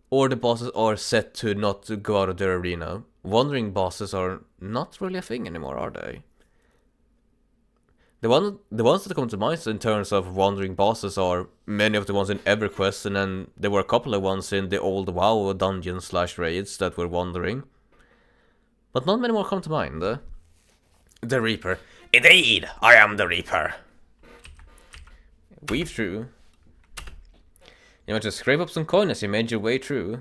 or the bosses are set to not go out of their arena. Wandering bosses are not really a thing anymore, are they? The ones that come to mind in terms of wandering bosses are many of the ones in EverQuest, and then there were a couple of ones in the old WoW dungeons / raids that were wandering. But not many more come to mind. The Reaper. Indeed, I am the Reaper. Weave through. You want to scrape up some coin as you made your way through.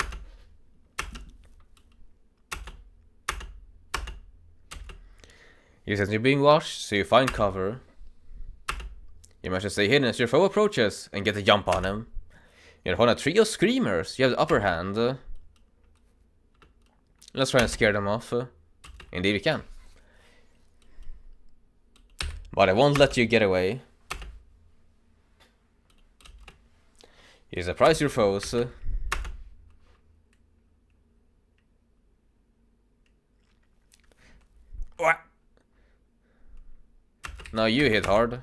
You sense you're being watched, so you find cover. You manage to stay hidden as your foe approaches and get a jump on him. You're upon a trio of screamers. You have the upper hand. Let's try and scare them off. Indeed we can. But I won't let you get away. You surprise your foes. What? Now you hit hard.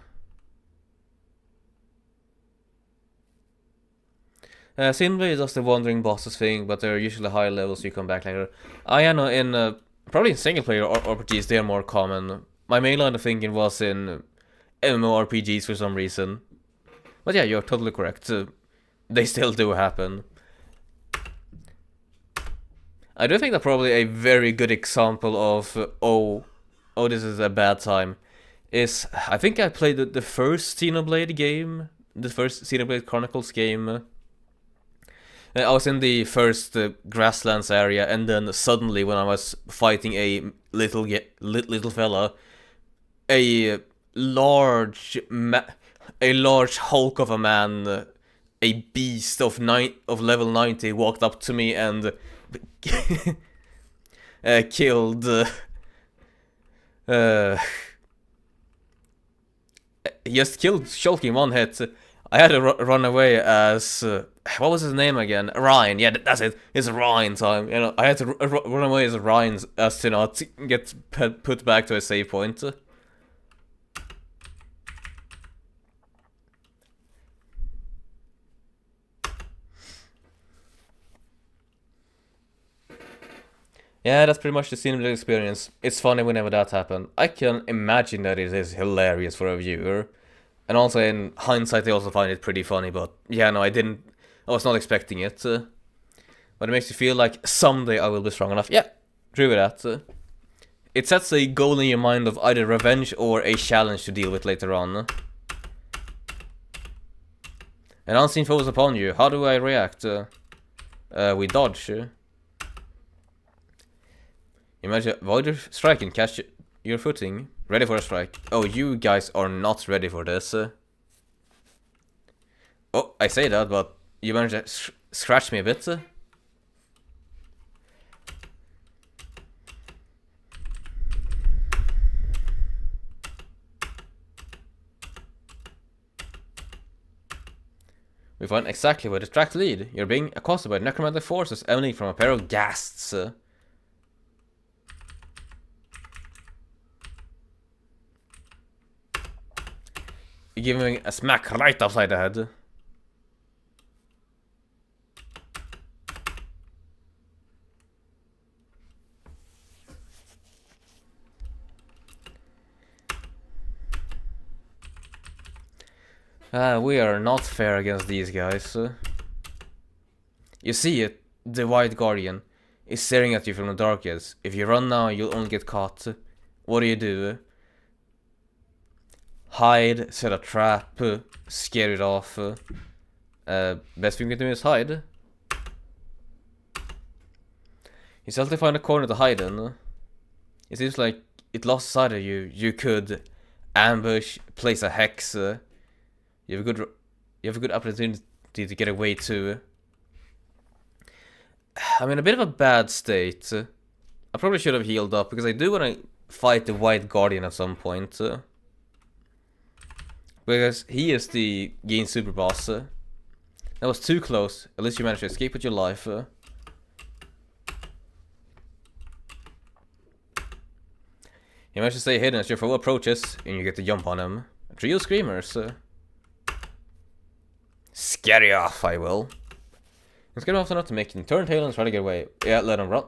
Simply does the wandering bosses thing, but they're usually high levels, so you come back later. I know in probably in single player RPGs they are more common. My main line of thinking was in MMORPGs for some reason. But yeah, you're totally correct. They still do happen. I do think that probably a very good example of oh this is a bad time is I think I played the first Xenoblade game, the first Xenoblade Chronicles game. I was in the first grasslands area, and then suddenly when I was fighting a little fella, a large hulk of a man, a beast of level 90 walked up to me and killed he just killed Shulk in one hit. I had to run away as what was his name again? Ryan. Yeah, that's it. It's Ryan time. You know, I had to run away as Ryan as to not get put back to a save point. Yeah, that's pretty much the cinematic experience. It's funny whenever that happens. I can imagine that it is hilarious for a viewer. And also in hindsight, I also find it pretty funny, but yeah, no, I was not expecting it. But it makes you feel like someday I will be strong enough. Yeah, true with that. It sets a goal in your mind of either revenge or a challenge to deal with later on. An unseen foe is upon you. How do I react? We dodge. Imagine avoid your strike and catch your footing. Ready for a strike. Oh, you guys are not ready for this. Oh, I say that, but you managed to scratch me a bit. We find exactly where the track lead. You're being accosted by necromantic forces emanating from a pair of ghasts. You give him a smack right upside the head. We are not fair against these guys. You see it, the White Guardian is staring at you from the darkness. If you run now, you'll only get caught. What do? Hide, set a trap, scare it off. Best thing you can do is hide. You suddenly find a corner to hide in. It seems like it lost sight of you. You could ambush, place a hex. You have a good opportunity to get away too. I'm in a bit of a bad state. I probably should have healed up because I do want to fight the White Guardian at some point. Because he is the Gain Super Boss. That was too close. At least you managed to escape with your life. You managed to stay hidden as your foe approaches, and you get to jump on him. A trio of screamers. Scare you off, I will. It's good enough enough to make him turn tail and try to get away. Yeah, let him run.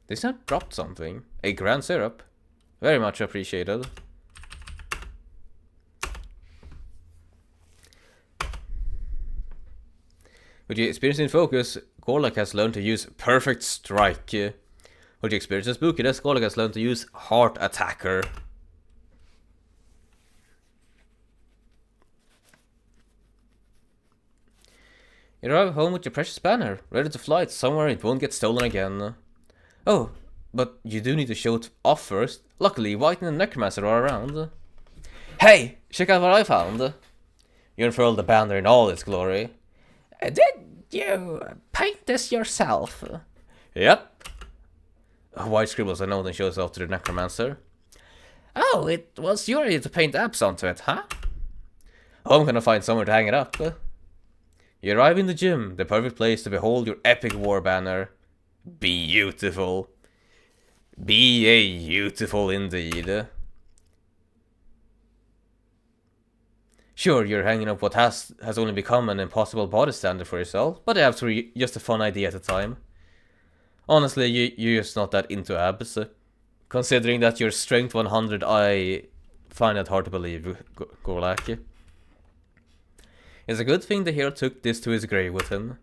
This not dropped something. A grand syrup. Very much appreciated. With your experience in focus, Gorlak has learned to use Perfect Strike. With your experience in spookiness, Gorlak has learned to use Heart Attacker. You arrive home with your precious banner, ready to fly it somewhere it won't get stolen again. Oh, but you do need to show it off first. Luckily, White and the Necromancer are around. Hey, check out what I found. You unfurl the banner in all its glory. Did you paint this yourself? Yep. White scribbles a note and shows off to the Necromancer. Oh, it was your idea to paint apps onto it, huh? Oh, I'm gonna find somewhere to hang it up. You arrive in the gym, the perfect place to behold your epic war banner. Beautiful. Beautiful indeed. Sure, you're hanging up what has only become an impossible body standard for yourself, but abs were just a fun idea at the time. Honestly, you're just not that into abs. Considering that you're strength 100, I find it hard to believe, Gorlak. It's a good thing the hero took this to his grave with him.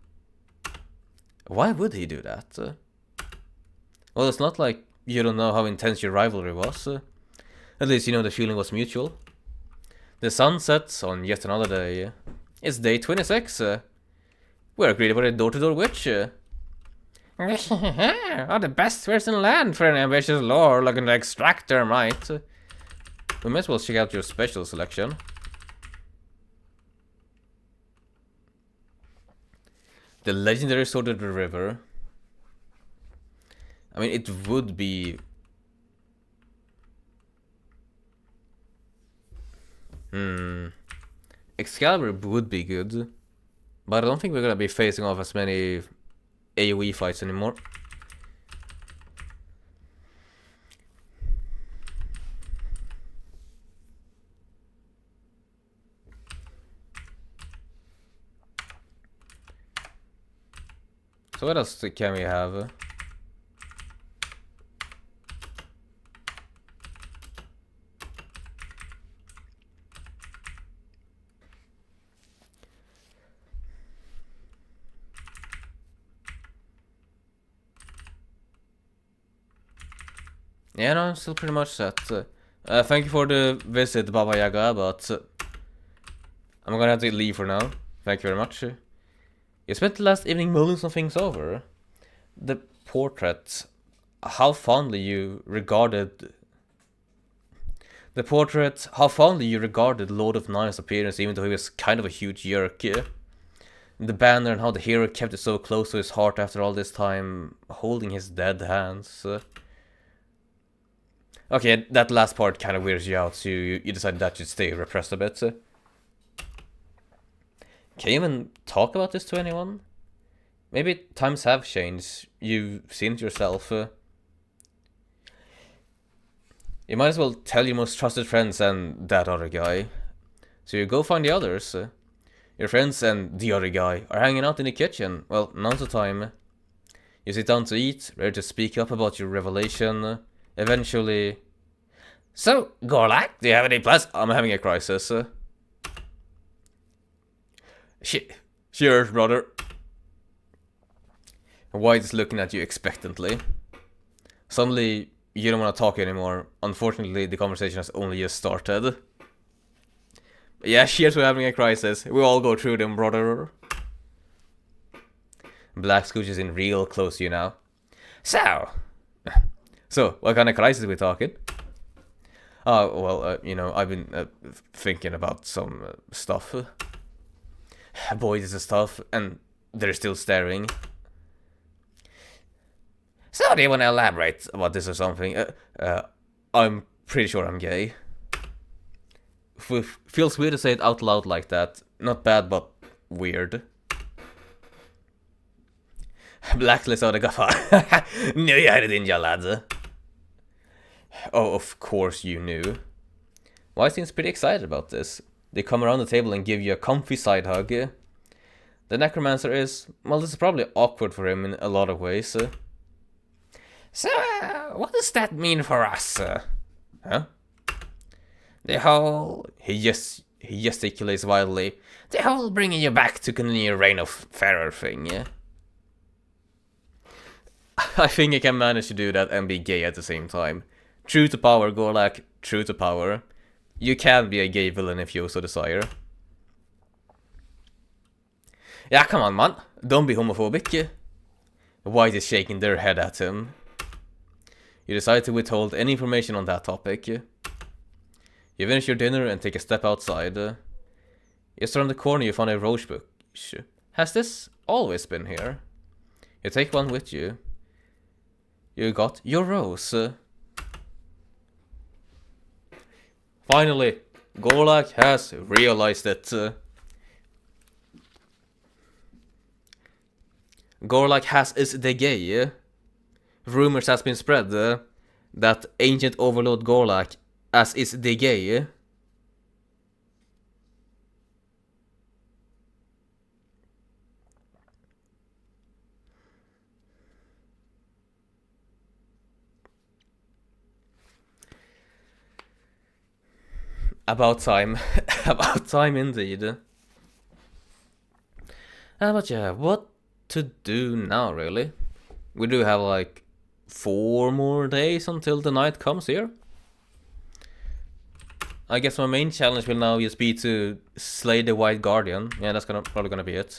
Why would he do that? Well, it's not like you don't know how intense your rivalry was. At least you know the feeling was mutual. The sun sets on yet another day. It's day 26. We're greeted by a door-to-door witch. Oh, the best wares in land for an ambitious lore looking to extract their might. We might as well check out your special selection. The legendary Sword of the River. I mean, it would be... Excalibur would be good. But I don't think we're gonna be facing off as many AoE fights anymore. So what else can we have? Yeah, no, I'm still pretty much set. Thank you for the visit, Baba Yaga, but I'm gonna have to leave for now. Thank you very much. You spent the last evening mulling some things over. The portrait, how fondly you regarded... how fondly you regarded Lord of Nine's appearance, even though he was kind of a huge jerk. The banner and how the hero kept it so close to his heart after all this time, holding his dead hands. Okay, that last part kind of weirds you out, so you decided that should stay repressed a bit. Can you even talk about this to anyone? Maybe times have changed. You've seen it yourself. You might as well tell your most trusted friends and that other guy. So you go find the others. Your friends and the other guy are hanging out in the kitchen. Well, now's the time. You sit down to eat, ready to speak up about your revelation. Eventually... So, Gorlak, do you have any plans? I'm having a crisis. Cheers, brother. White is looking at you expectantly. Suddenly, you don't want to talk anymore. Unfortunately, the conversation has only just started. Yeah, cheers, we're having a crisis. We all go through them, brother. Black scooches in real close to you now. So, what kind of crisis are we talking? Oh, well, you know, I've been thinking about some stuff. Boys and stuff, and they're still staring. So do you want to elaborate About this or something? I'm pretty sure I'm gay. Feels weird to say it out loud like that. Not bad, but weird. Blacklist out the gaffa. Knew you had it in your lads. Oh, of course you knew. White seems pretty excited about this. They come around the table and give you a comfy side hug. The necromancer is... well, this is probably awkward for him in a lot of ways. So, what does that mean for us? Huh? The whole... He gesticulates wildly. The whole bringing you back to continue reign of Fairer thing, yeah? I think I can manage to do that and be gay at the same time. True to power, Gorlak. True to power. You can be a gay villain if you so desire. Yeah, come on, man. Don't be homophobic. White is shaking their head at him. You decide to withhold any information on that topic. You finish your dinner and take a step outside. Just around the corner you find a rose bush. Has this always been here? You take one with you. You got your rose. Finally, Gorlak has realized it. Gorlak is the gay. Rumors has been spread that ancient overlord Gorlak as is the gay. About time. About time indeed. But yeah, what to do now really? We do have like 4 more days until the night comes here. I guess my main challenge will now just be to slay the White Guardian. Yeah, that's probably gonna be it.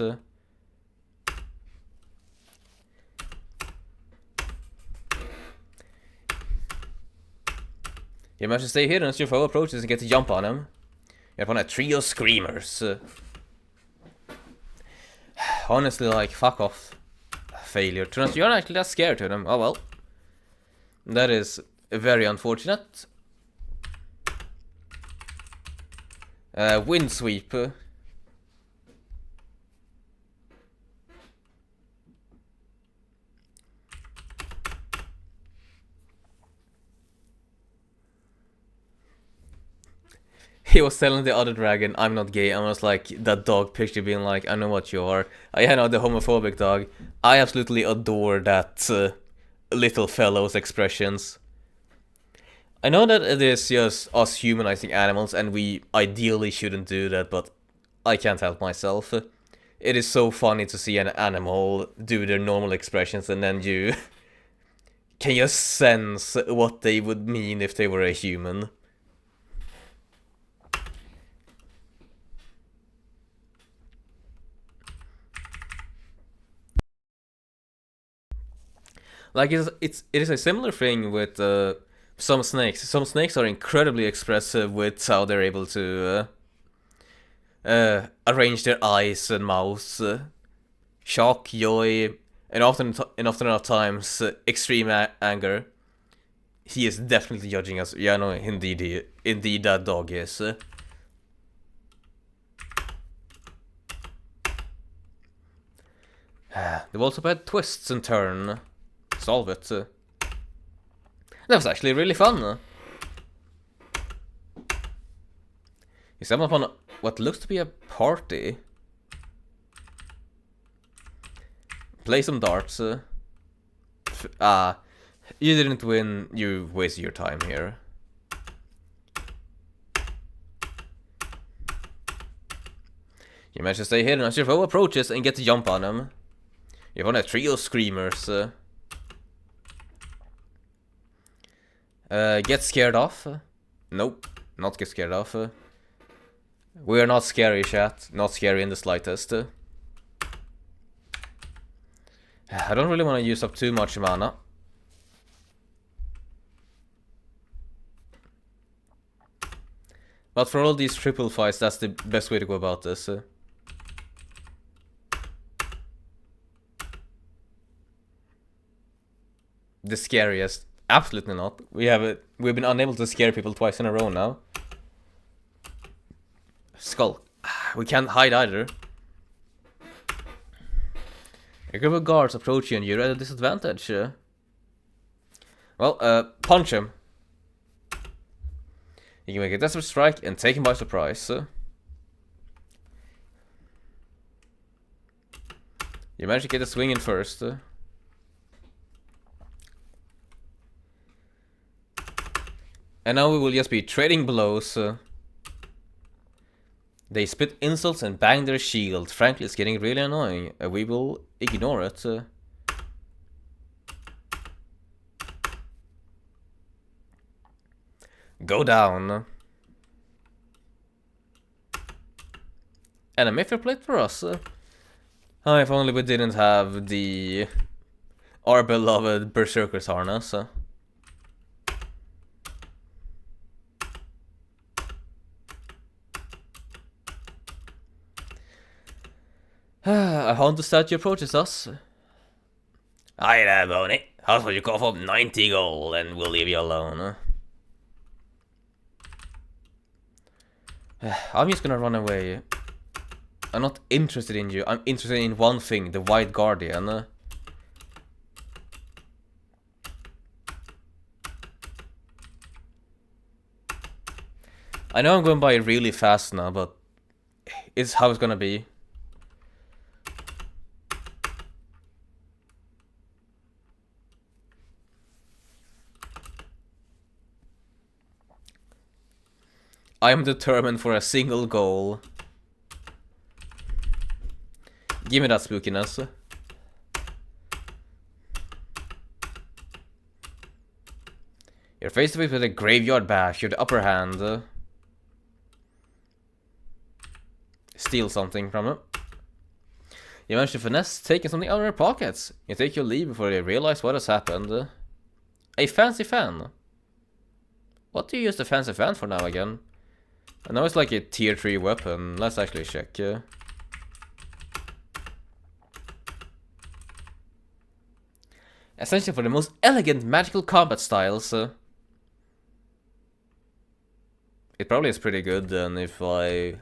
You must stay hidden as your foe approaches and get to jump on him. You're upon a trio of screamers. Honestly, like, fuck off. Failure. Turns out you're not actually that scared to them. Oh well. That is very unfortunate. Wind sweep. he was telling the other dragon, I'm not gay. I was like, that dog picture being like, I know what you are. I know the homophobic dog. I absolutely adore that little fellow's expressions. I know that it is just us humanizing animals, and we ideally shouldn't do that, but I can't help myself. It is so funny to see an animal do their normal expressions, and then you can just sense what they would mean if they were a human. Like it is a similar thing with some snakes. Some snakes are incredibly expressive with how they're able to arrange their eyes and mouths, shock, joy, and often enough times extreme anger. He is definitely judging us. Yeah, no, indeed that dog is. They've also had twists and turns. Solve it. That was actually really fun. You stumble upon what looks to be a party. Play some darts. You didn't win. You wasted your time here. You managed to stay hidden as your foe approaches and get to jump on him. You found a trio of screamers. Get scared off? Nope, not get scared off. We're not scary, chat. Not scary in the slightest. I don't really want to use up too much mana. But for all these triple fights, that's the best way to go about this. The scariest. Absolutely not. We've been unable to scare people twice in a row now. Skull. We can't hide either. A group of guards approach you and you're at a disadvantage. Well, punch him. You can make a desperate strike and take him by surprise. You manage to get a swing in first. And now we will just be trading blows. They spit insults and bang their shield. Frankly, it's getting really annoying. We will ignore it. Go down. And a Mythic plate for us. Oh, if only we didn't have our beloved Berserker's harness. A haunted statue approaches us. Hi there, Bonnie. How's what you call for 90 gold and we'll leave you alone. I'm just gonna run away. I'm not interested in you. I'm interested in one thing, the White Guardian. I know I'm going by really fast now, but it's how it's gonna be. I am determined for a single goal. Give me that spookiness. You're face to face with a graveyard bash. You're the upper hand. Steal something from it. You manage to finesse taking something out of their pockets. You take your leave before they realize what has happened. A fancy fan. What do you use the fancy fan for now again? I know it's like a tier 3 weapon. Let's actually check. Essentially for the most elegant magical combat styles. It probably is pretty good then if I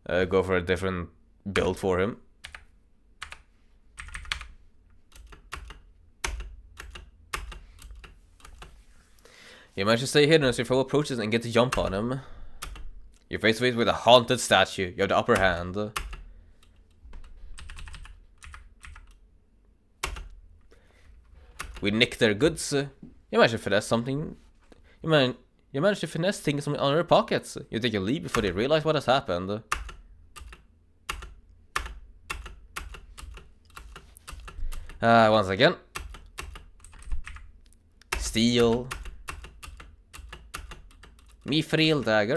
go for a different build for him. You manage to stay hidden as your foe approaches and get to jump on him. You're face to face with a haunted statue. You have the upper hand. We nick their goods. You managed to finesse something. You managed to finesse things from their pockets. You take a leap before they realize what has happened. Once again. Steal. Mithril dagger.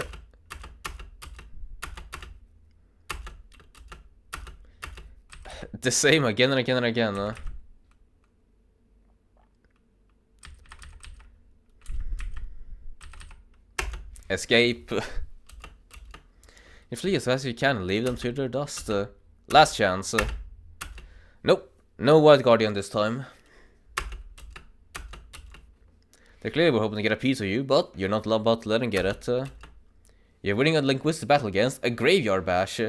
The same again and again and again. Escape. You flee as fast as you can, leave them to their dust. Last chance. Nope, no White Guardian this time. They clearly were hoping to get a piece of you, but you're not about to let them get it. You're winning a linguistic battle against a graveyard bash.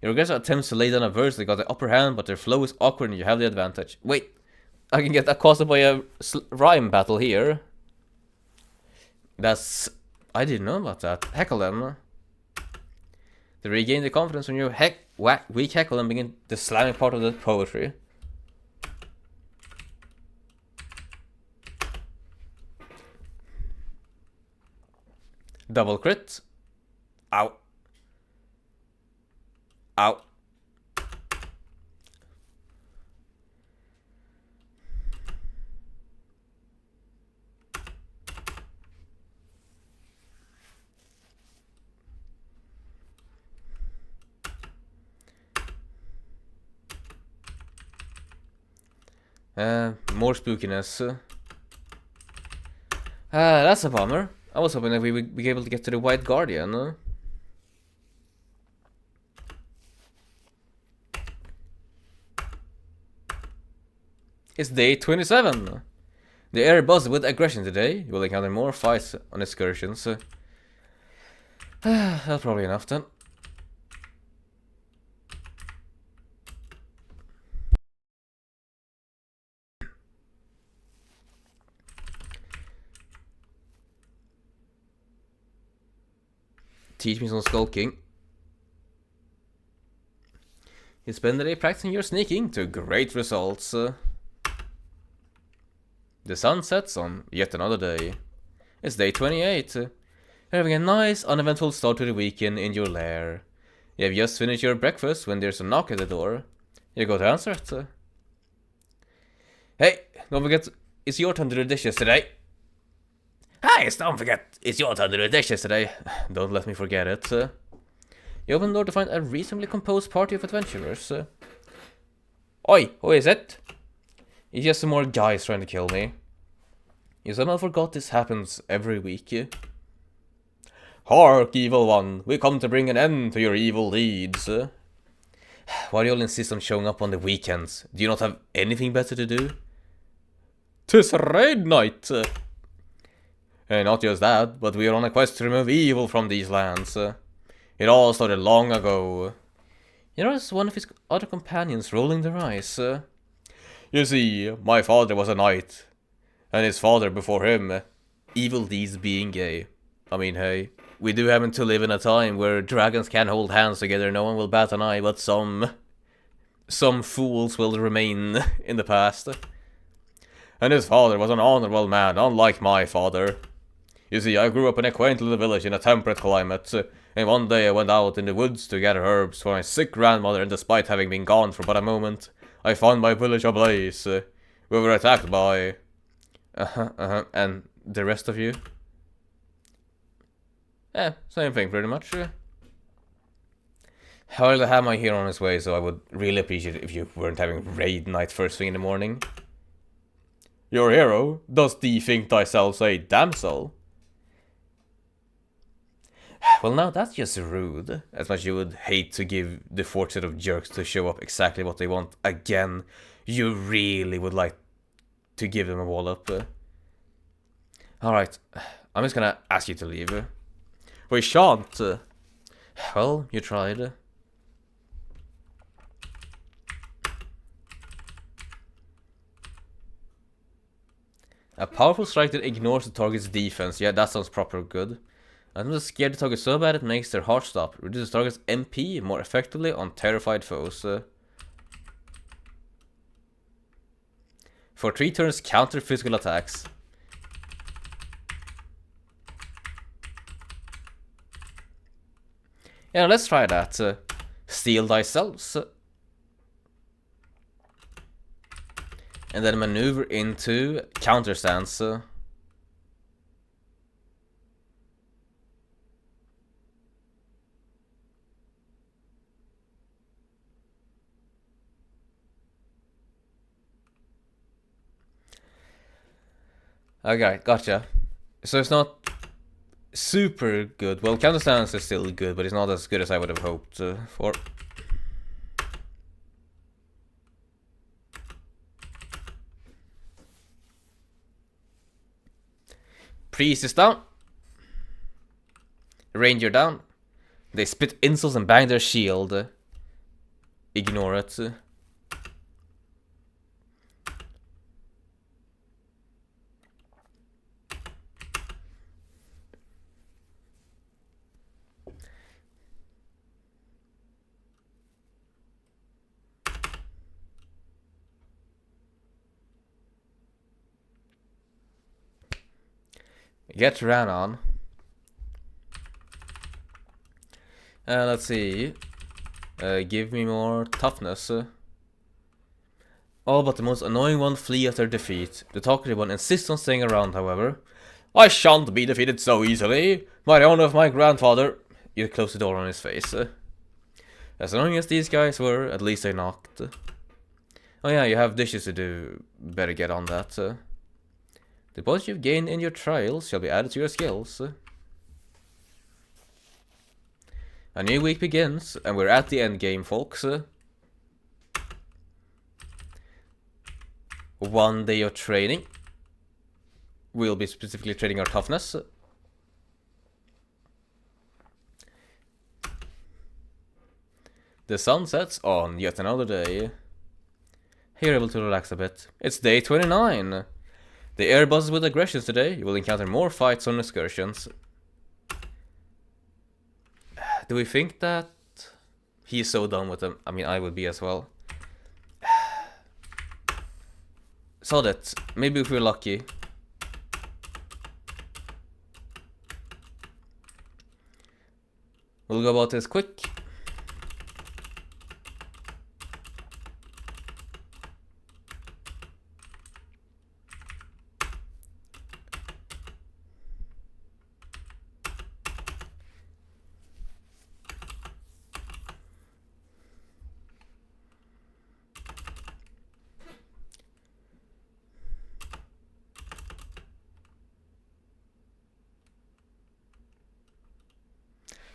Your aggressive attempts to lay down a verse that got the upper hand, but their flow is awkward and you have the advantage. Wait, I can get accosted by a rhyme battle here. That's... I didn't know about that. Heckle them. They regain the confidence when you weak heckle and begin the slamming part of the poetry. Double crit. Ow. Ow. More spookiness. That's a bummer. I was hoping that we would be able to get to the White Guardian. It's day 27. The air buzzes with aggression today. You will encounter more fights on excursions. That's probably enough then. Teach me some skulking. You spend the day practicing your sneaking to great results. The sun sets on yet another day. It's day 28. You're having a nice, uneventful start to the weekend in your lair. You have just finished your breakfast when there's a knock at the door. You go to answer it. Hey, don't forget, it's your turn to do the dishes today. Hi, don't forget, it's your turn to do the dishes today. Don't let me forget it. You open the door to find a reasonably composed party of adventurers. Oi, who is it? It's just some more guys trying to kill me. You somehow forgot this happens every week. Hark, evil one, we come to bring an end to your evil deeds. Why do you all insist on showing up on the weekends? Do you not have anything better to do? 'Tis raid night! And not just that, but we are on a quest to remove evil from these lands. It all started long ago. You notice one of his other companions rolling their eyes. You see, my father was a knight, and his father before him. Evil deeds being gay. I mean, hey, we do happen to live in a time where dragons can hold hands together, no one will bat an eye, but some fools will remain in the past. And his father was an honorable man, unlike my father. You see, I grew up in a quaint little village in a temperate climate, and one day I went out in the woods to gather herbs for my sick grandmother, and despite having been gone for but a moment, I found my village ablaze. We were attacked by... and the rest of you? Same thing pretty much. I'll have my hero on his way, so I would really appreciate it if you weren't having raid night first thing in the morning. Your hero? Dost thee think thyself a damsel? Well, now that's just rude. As much as you would hate to give the fortune of jerks to show up exactly what they want again, you really would like to give them a wallop. Alright, I'm just gonna ask you to leave. We shan't. Well, you tried. A powerful strike that ignores the target's defense. Yeah, that sounds proper good. I'm just scared the target so bad it makes their heart stop. Reduces target's MP more effectively on terrified foes. For 3 turns, counter physical attacks. Yeah, let's try that. Steal thyself. And then maneuver into counter stance. Okay, gotcha. So it's not super good. Well, counter stance is still good, but it's not as good as I would have hoped for. Priest is down. Ranger down. They spit insults and bang their shield. Ignore it. Get ran on. Let's see. Give me more toughness. All but the most annoying one flee after defeat. The talkative one insists on staying around, however. I shan't be defeated so easily. By the honor of my grandfather. You close the door on his face. As annoying as these guys were, at least they knocked. Oh yeah, you have dishes to do. Better get on that. The points you've gained in your trials shall be added to your skills. A new week begins, and we're at the end game, folks. 1 day of training. We'll be specifically training our toughness. The sun sets on yet another day. You're able to relax a bit. It's day 29. The air buzzes with aggressions today. You will encounter more fights on excursions. Do we think that he's so done with them? I mean, I would be as well. Saw that. Maybe if we're lucky. We'll go about this quick.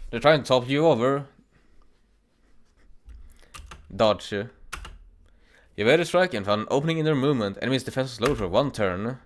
They're trying to top you over. Dodge. You made a strike and found an opening in their movement. Enemy's defense was lowered for 1 turn.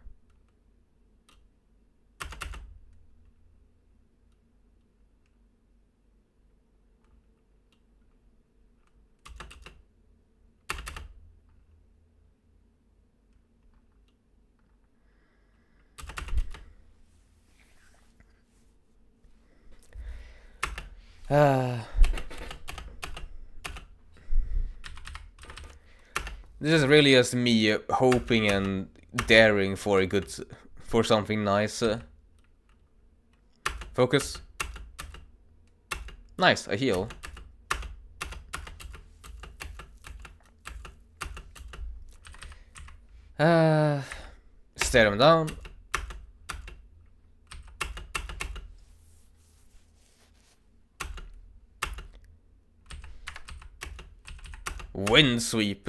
This is really just me hoping and daring for for something nice. Focus. Nice, a heal. Stare him down. Wind sweep.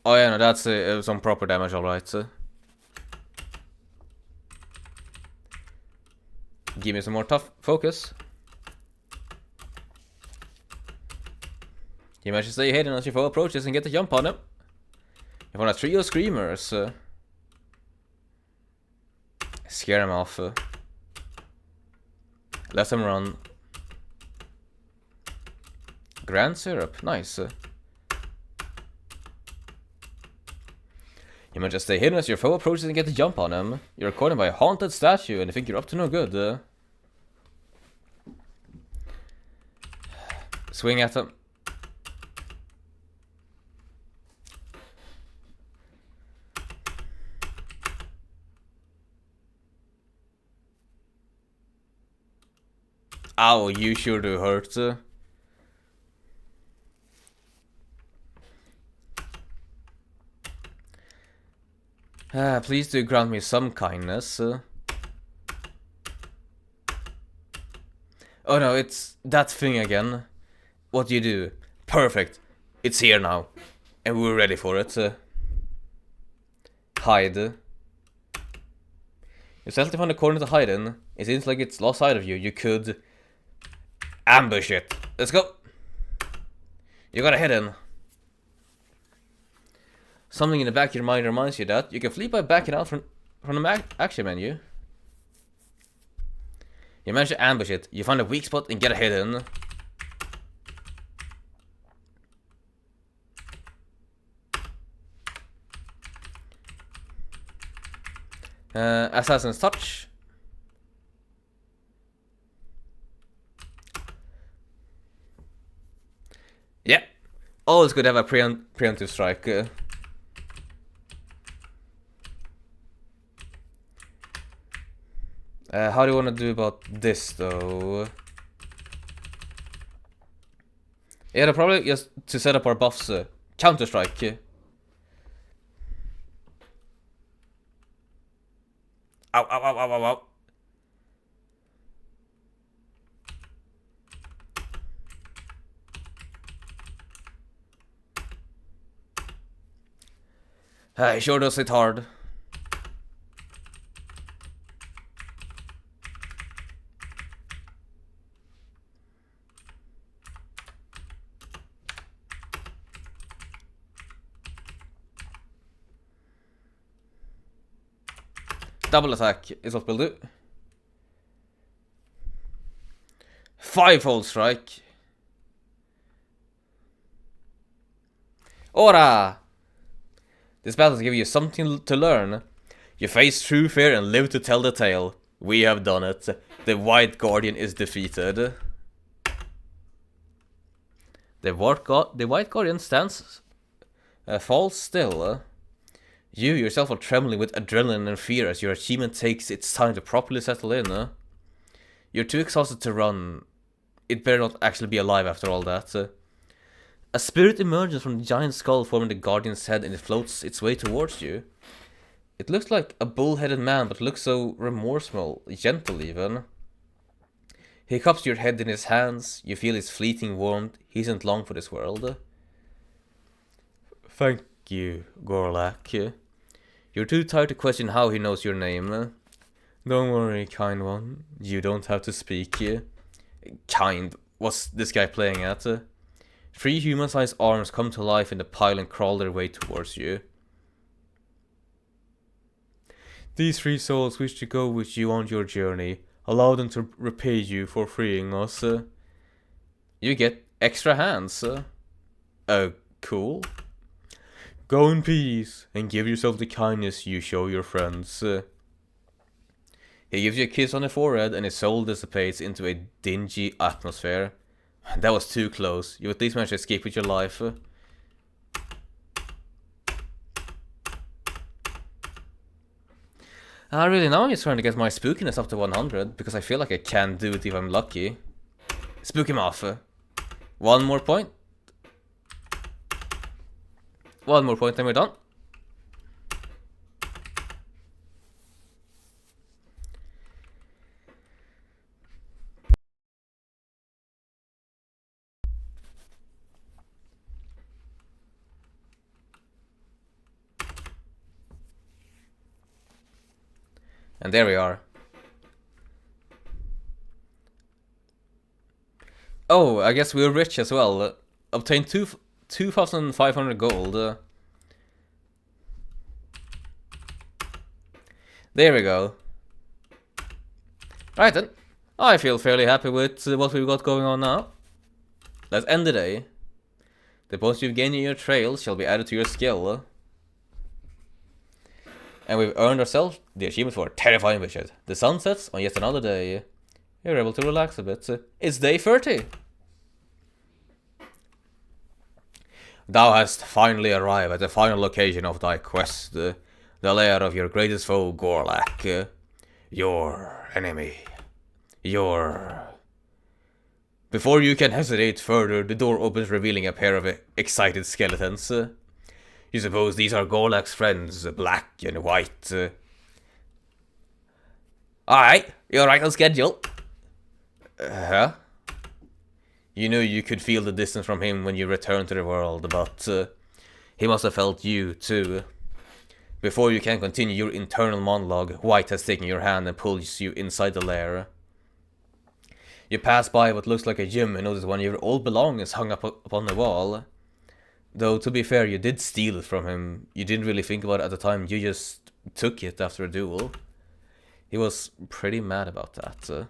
Oh yeah, no, that's some proper damage, alright. Give me some more tough focus. You manage to stay hidden as your foe approaches and get the jump on him. You want a trio of screamers. Scare him off. Let him run. Grand syrup, nice. You might just stay hidden as your foe approaches and get the jump on him. You're cornered by a haunted statue and you think you're up to no good. Swing at him. Ow, you sure do hurt. Please do grant me some kindness. Oh no, it's that thing again. What do you do? Perfect. It's here now. And we're ready for it. Hide. You settled upon a corner to hide in. It seems like it's lost sight of you. You could ambush it. Let's go. You gotta head in. Something in the back of your mind reminds you that you can flee by backing out from the action menu. You manage to ambush it. You find a weak spot and get a hit in. Assassin's Touch. Yeah. Always good to have a preemptive strike. How do you want to do about this, though? Yeah, they're probably just to set up our buffs. Counter-strike. Ow, ow, ow, ow, ow, ow. He sure does hit hard. Double attack is what we'll do. 5-fold strike. Ora! This battle will give you something to learn. You face true fear and live to tell the tale. We have done it. The White Guardian is defeated. The White Guardian falls still. You yourself are trembling with adrenaline and fear as your achievement takes its time to properly settle in. You're too exhausted to run. It better not actually be alive after all that. A spirit emerges from the giant skull forming the Guardian's head and it floats its way towards you. It looks like a bull-headed man but looks so remorseful, gentle even. He cups your head in his hands, you feel his fleeting warmth, he isn't long for this world. Thank you, Gorlak. You're too tired to question how he knows your name. Don't worry, kind one. You don't have to speak. Kind? What's this guy playing at? 3 human-sized arms come to life in the pile and crawl their way towards you. These 3 souls wish to go with you on your journey. Allow them to repay you for freeing us. You get extra hands. Cool. Go in peace, and give yourself the kindness you show your friends. He gives you a kiss on the forehead, and his soul dissipates into a dingy atmosphere. That was too close. You at least managed to escape with your life. Really, now I'm just trying to get my spookiness up to 100, because I feel like I can do it if I'm lucky. Spook him off. 1 more point. 1 more point, then we're done. And there we are. Oh, I guess we're rich as well. Obtain 2,500 gold. There we go. Right then. I feel fairly happy with what we've got going on now. Let's end the day. The points you've gained in your trails shall be added to your skill. And we've earned ourselves the achievement for Terrifying Vision. The sun sets on yet another day. You're able to relax a bit. It's day 30. Thou hast finally arrived at the final location of thy quest, the lair of your greatest foe, Gorlak. Your enemy. Before you can hesitate further, the door opens, revealing a pair of excited skeletons. You suppose these are Gorlak's friends, Black and White. Alright, you're right on schedule. Huh? You knew you could feel the distance from him when you returned to the world, but he must have felt you too. Before you can continue your internal monologue, White has taken your hand and pulls you inside the lair. You pass by what looks like a gym and notice one of your old belongings hung up upon the wall. Though, to be fair, you did steal it from him. You didn't really think about it at the time, you just took it after a duel. He was pretty mad about that.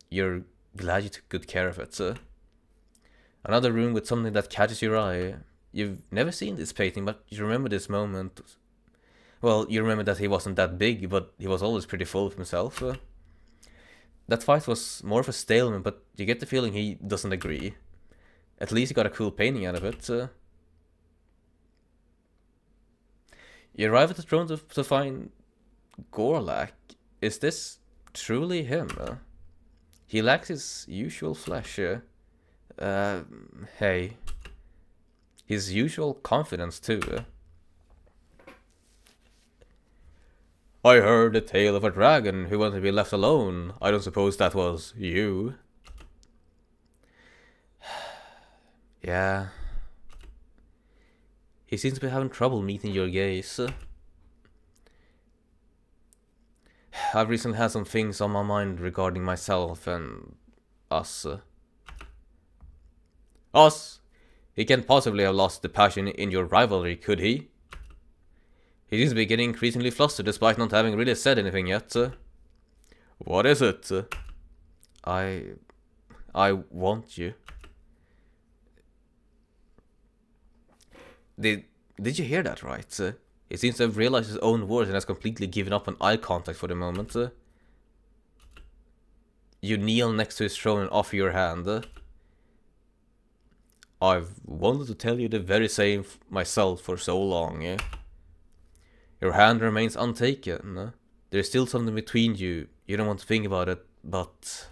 You're glad you took good care of it. Another room with something that catches your eye. You've never seen this painting, but you remember this moment. Well, you remember that he wasn't that big, but he was always pretty full of himself. That fight was more of a stalemate, but you get the feeling he doesn't agree. At least he got a cool painting out of it. You arrive at the throne to find Gorlak. Is this truly him? He lacks his usual flesh. Hey. His usual confidence too. I heard the tale of a dragon who wanted to be left alone. I don't suppose that was you. Yeah. He seems to be having trouble meeting your gaze. I've recently had some things on my mind regarding myself and us. Us? He can't possibly have lost the passion in your rivalry, could he? He seems to be getting increasingly flustered despite not having really said anything yet. What is it? I want you. Did you hear that right? He seems to have realized his own words and has completely given up on eye contact for the moment. You kneel next to his throne and offer your hand. I've wanted to tell you the very same myself for so long. Your hand remains untaken. There's still something between you. You don't want to think about it, but...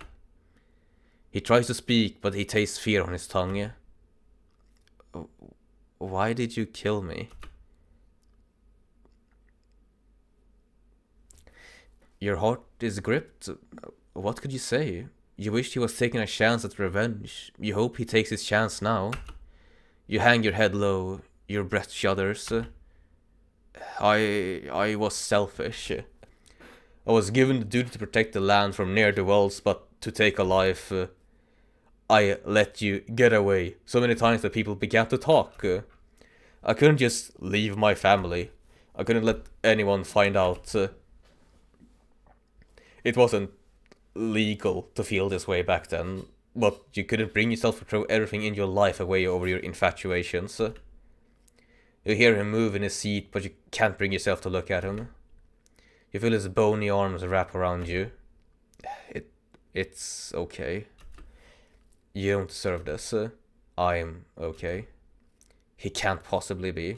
He tries to speak, but he tastes fear on his tongue. Why did you kill me? Your heart is gripped. What could you say? You wished he was taking a chance at revenge. You hope he takes his chance now. You hang your head low. Your breath shudders. I was selfish. I was given the duty to protect the land from near the walls, but to take a life. I let you get away so many times that people began to talk. I couldn't just leave my family. I couldn't let anyone find out. It wasn't legal to feel this way back then, but you couldn't bring yourself to throw everything in your life away over your infatuations. You hear him move in his seat, but you can't bring yourself to look at him. You feel his bony arms wrap around you. It's okay. You don't deserve this. I'm okay. He can't possibly be.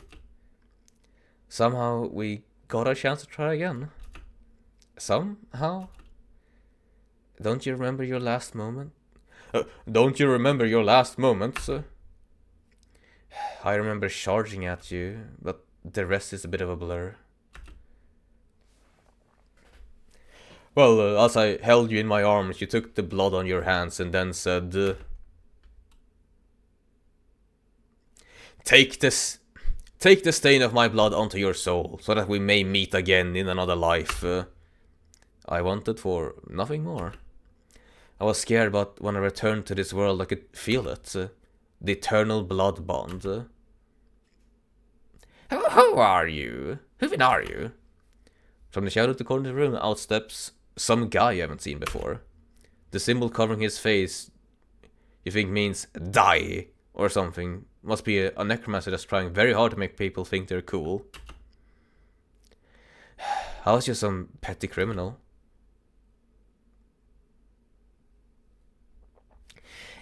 Somehow we got a chance to try again. Somehow? Don't you remember your last moment? Don't you remember your last moments? I remember charging at you, but the rest is a bit of a blur. Well, as I held you in my arms, you took the blood on your hands and then said... Take the stain of my blood onto your soul, so that we may meet again in another life. I wanted for nothing more. I was scared, but when I returned to this world I could feel it. The eternal blood bond. Who are you? Who even are you? From the shadow of the corner of the room out steps some guy you haven't seen before. The symbol covering his face you think means die or something. Must be a necromancer that's trying very hard to make people think they're cool. I was just some petty criminal.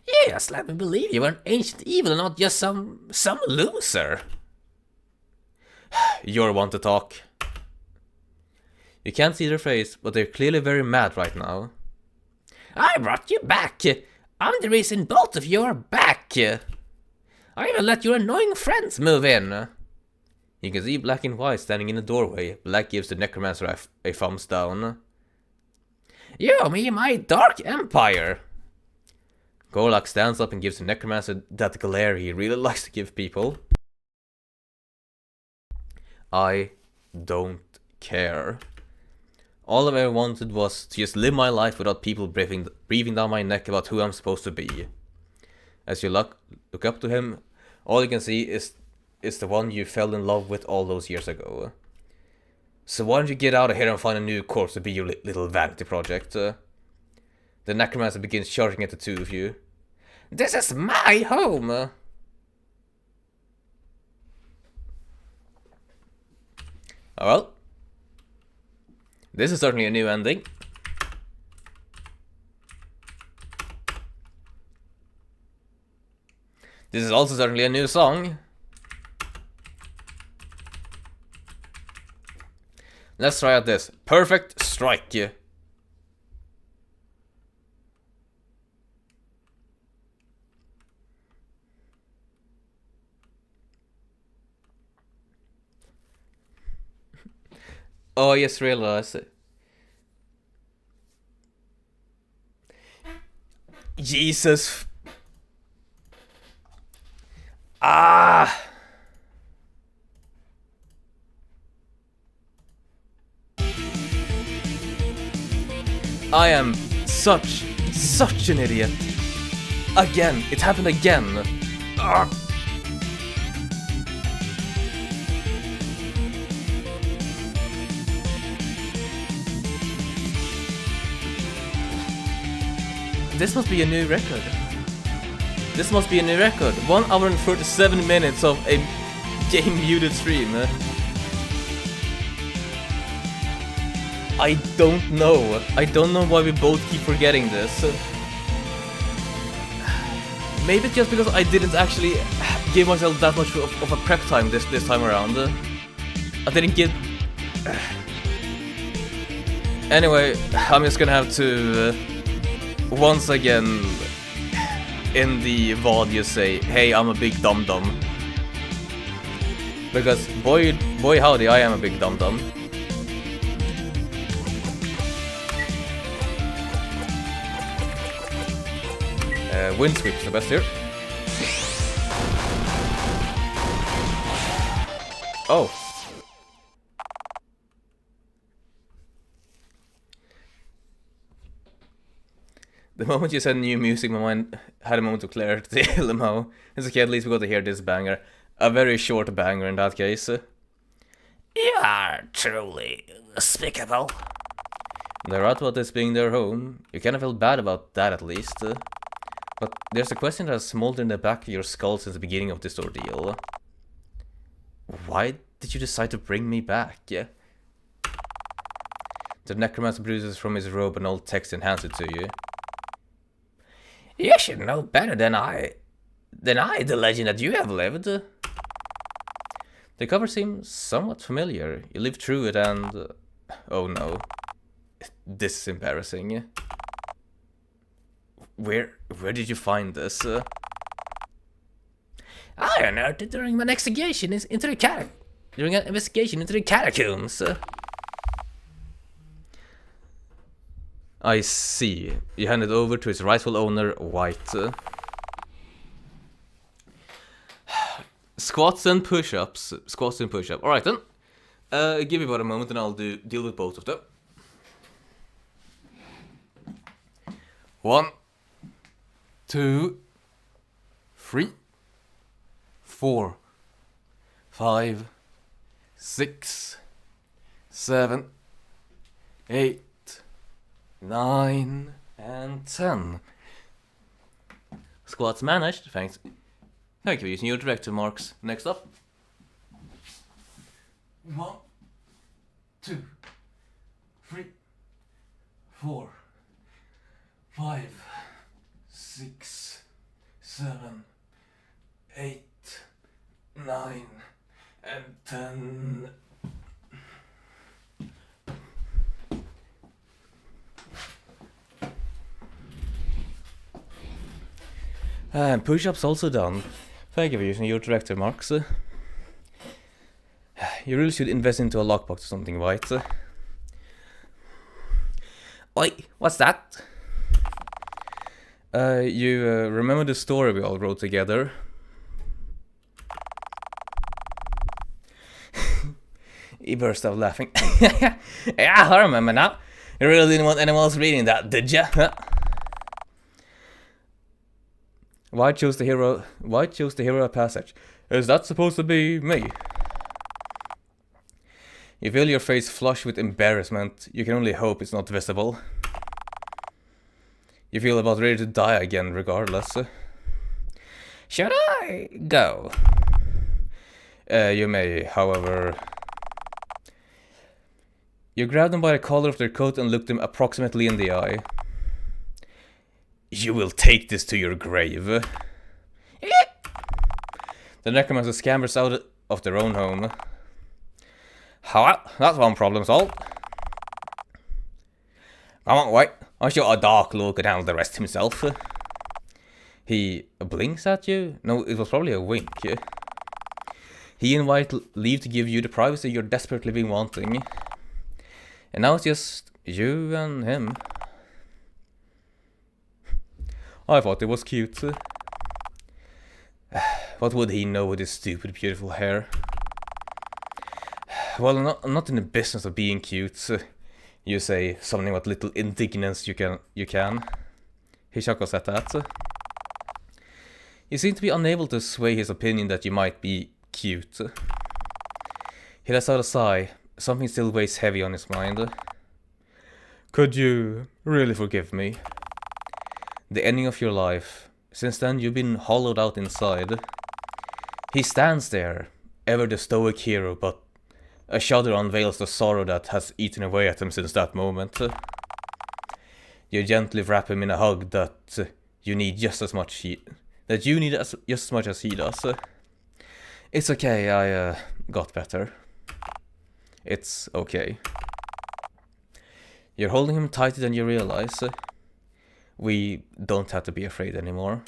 You just let me believe you were an ancient evil and not just some loser. You're one to talk. You can't see their face, but they're clearly very mad right now. I brought you back. I'm the reason both of you are back. I even let your annoying friends move in. You can see Black and White standing in the doorway. Black gives the necromancer a thumbs down. You owe me my dark empire. Gorlak stands up and gives the necromancer that glare he really likes to give people. I don't care. All I ever wanted was to just live my life without people breathing down my neck about who I'm supposed to be. As you look up to him, all you can see is the one you fell in love with all those years ago. So why don't you get out of here and find a new corpse to be your little vanity project? The necromancer begins charging at the two of you. This is my home! Oh well. This is certainly a new ending. This is also certainly a new song. Let's try out this. Perfect Strike. Oh, I just realized it. Jesus. Ah. I am such an idiot. Again, it happened again. Ah. This must be a new record. This must be a new record. 1 hour and 37 minutes of a game muted stream. I don't know. I don't know why we both keep forgetting this. Maybe it's just because I didn't actually give myself that much of a prep time this time around. I didn't get... Anyway, I'm just gonna have to... once again, in the VOD you say, hey, I'm a big dum-dum. Because boy howdy, I am a big dum-dum. Wind sweep's the best here. Oh. The moment you said new music, my mind had a moment of clarity, Limo. It's okay, at least we got to hear this banger. A very short banger in that case. You are truly despicable. They're right about this being their home. You kind of feel bad about that at least. But there's a question that has smoldered in the back of your skull since the beginning of this ordeal. Why did you decide to bring me back? The necromancer produces from his robe an old text and hands it to you. You should know better than I, the legend that you have lived. The cover seems somewhat familiar. You lived through it and... oh no. This is embarrassing. Where did you find this? I unearthed it during my investigation into the catacombs. I see. You hand it over to its rightful owner, White. Squats and push-ups. Squats and push-ups. Alright then. Give me about a moment and I'll deal with both of them. 1, 2, 3, 4, 5, 6, 7, 8, 9, and 10. Squats managed, thanks. Thank you for using your directive marks. Next up. 1, 2, 4, 5, 6, 7, 8, 9, and 10. And push-ups also done. Thank you for using your director marks. You really should invest into a lockbox or something, right? Oi, what's that? You remember the story we all wrote together? He burst out laughing. Yeah, I remember now. You really didn't want anyone else reading that, did ya? Why chose the hero a passage? Is that supposed to be me? You feel your face flush with embarrassment. You can only hope it's not visible. You feel about ready to die again regardless. Should I go? You may, however... You grab them by the collar of their coat and look them approximately in the eye. You will take this to your grave. The necromancer scampers out of their own home. Well, that's one problem solved. Come on, wait. I'm sure a dark lord could handle the rest himself. He blinks at you? No, it was probably a wink. He invites leave to give you the privacy you're desperately been wanting. And now it's just you and him. I thought it was cute. What would he know with his stupid, beautiful hair? Well, I'm not in the business of being cute. You say something about little indignance you can. He chuckles at that. You seem to be unable to sway his opinion that you might be cute. He lets out a sigh. Something still weighs heavy on his mind. Could you really forgive me? The ending of your life. Since then you've been hollowed out inside. He stands there, ever the stoic hero, but a shudder unveils the sorrow that has eaten away at him since that moment. You gently wrap him in a hug that you need just as much just as much as he does. It's okay, I got better. It's okay. You're holding him tighter than you realize. We don't have to be afraid anymore.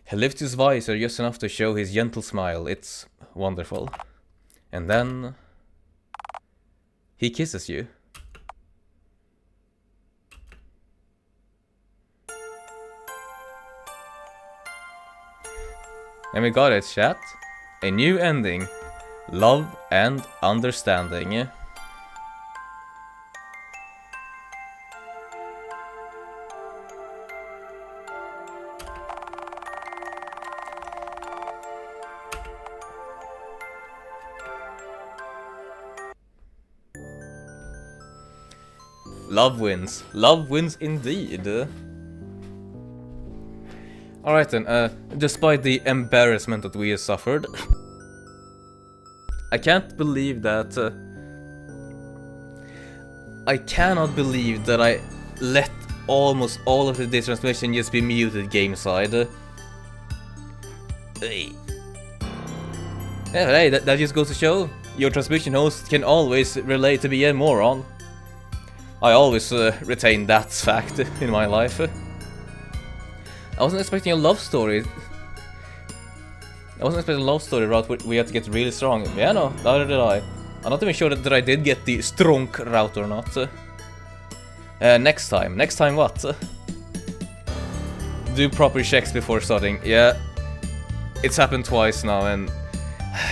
He lifts his visor just enough to show his gentle smile. It's wonderful. And then... he kisses you. And we got it, chat. A new ending. Love and understanding. Love wins. Love wins indeed. Alright then, despite the embarrassment that we have suffered, I can't believe that... I cannot believe that I let almost all of the transmission just be muted game side. Hey. Yeah, hey, that just goes to show, your transmission host can always relate to be a moron. I always retain that fact in my life. I wasn't expecting a love story. I wasn't expecting a love story route where we had to get really strong. Yeah, no, neither did I. I'm not even sure that I did get the strong route or not. Next time. Next time what? Do proper checks before starting. Yeah, it's happened twice now and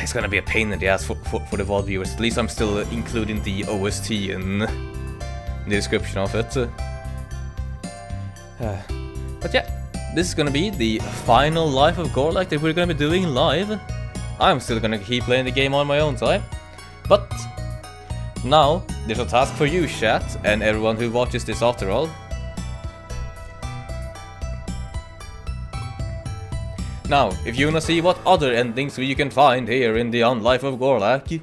it's gonna be a pain in the ass for the VOD viewers. At least I'm still including the OST in the description of it. But yeah. This is gonna be the final Life of Gorlak that we're gonna be doing live. I'm still gonna keep playing the game on my own time. But now there's a task for you, chat, and everyone who watches this after all. Now, if you wanna see what other endings you can find here in the Unlife of Gorlak,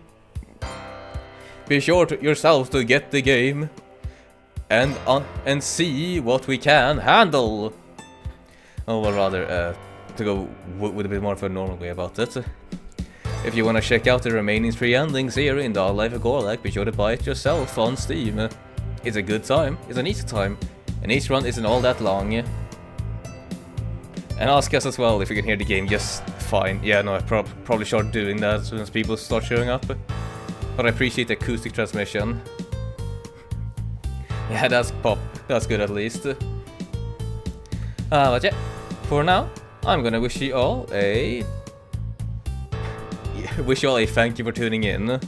be sure to yourself to get the game. and see what we can handle. Oh, well, rather, to go with a bit more of a normal way about it. If you want to check out the remaining 3 endings here in the Unlife of Gorlak, be sure to buy it yourself on Steam. It's a good time, it's an easy time, and each run isn't all that long. And ask us as well if you can hear the game just fine. Yeah, no, I probably start doing that as soon as people start showing up. But I appreciate the acoustic transmission. Yeah, that's pop. That's good at least. But yeah, for now, I'm gonna wish you all a thank you for tuning in.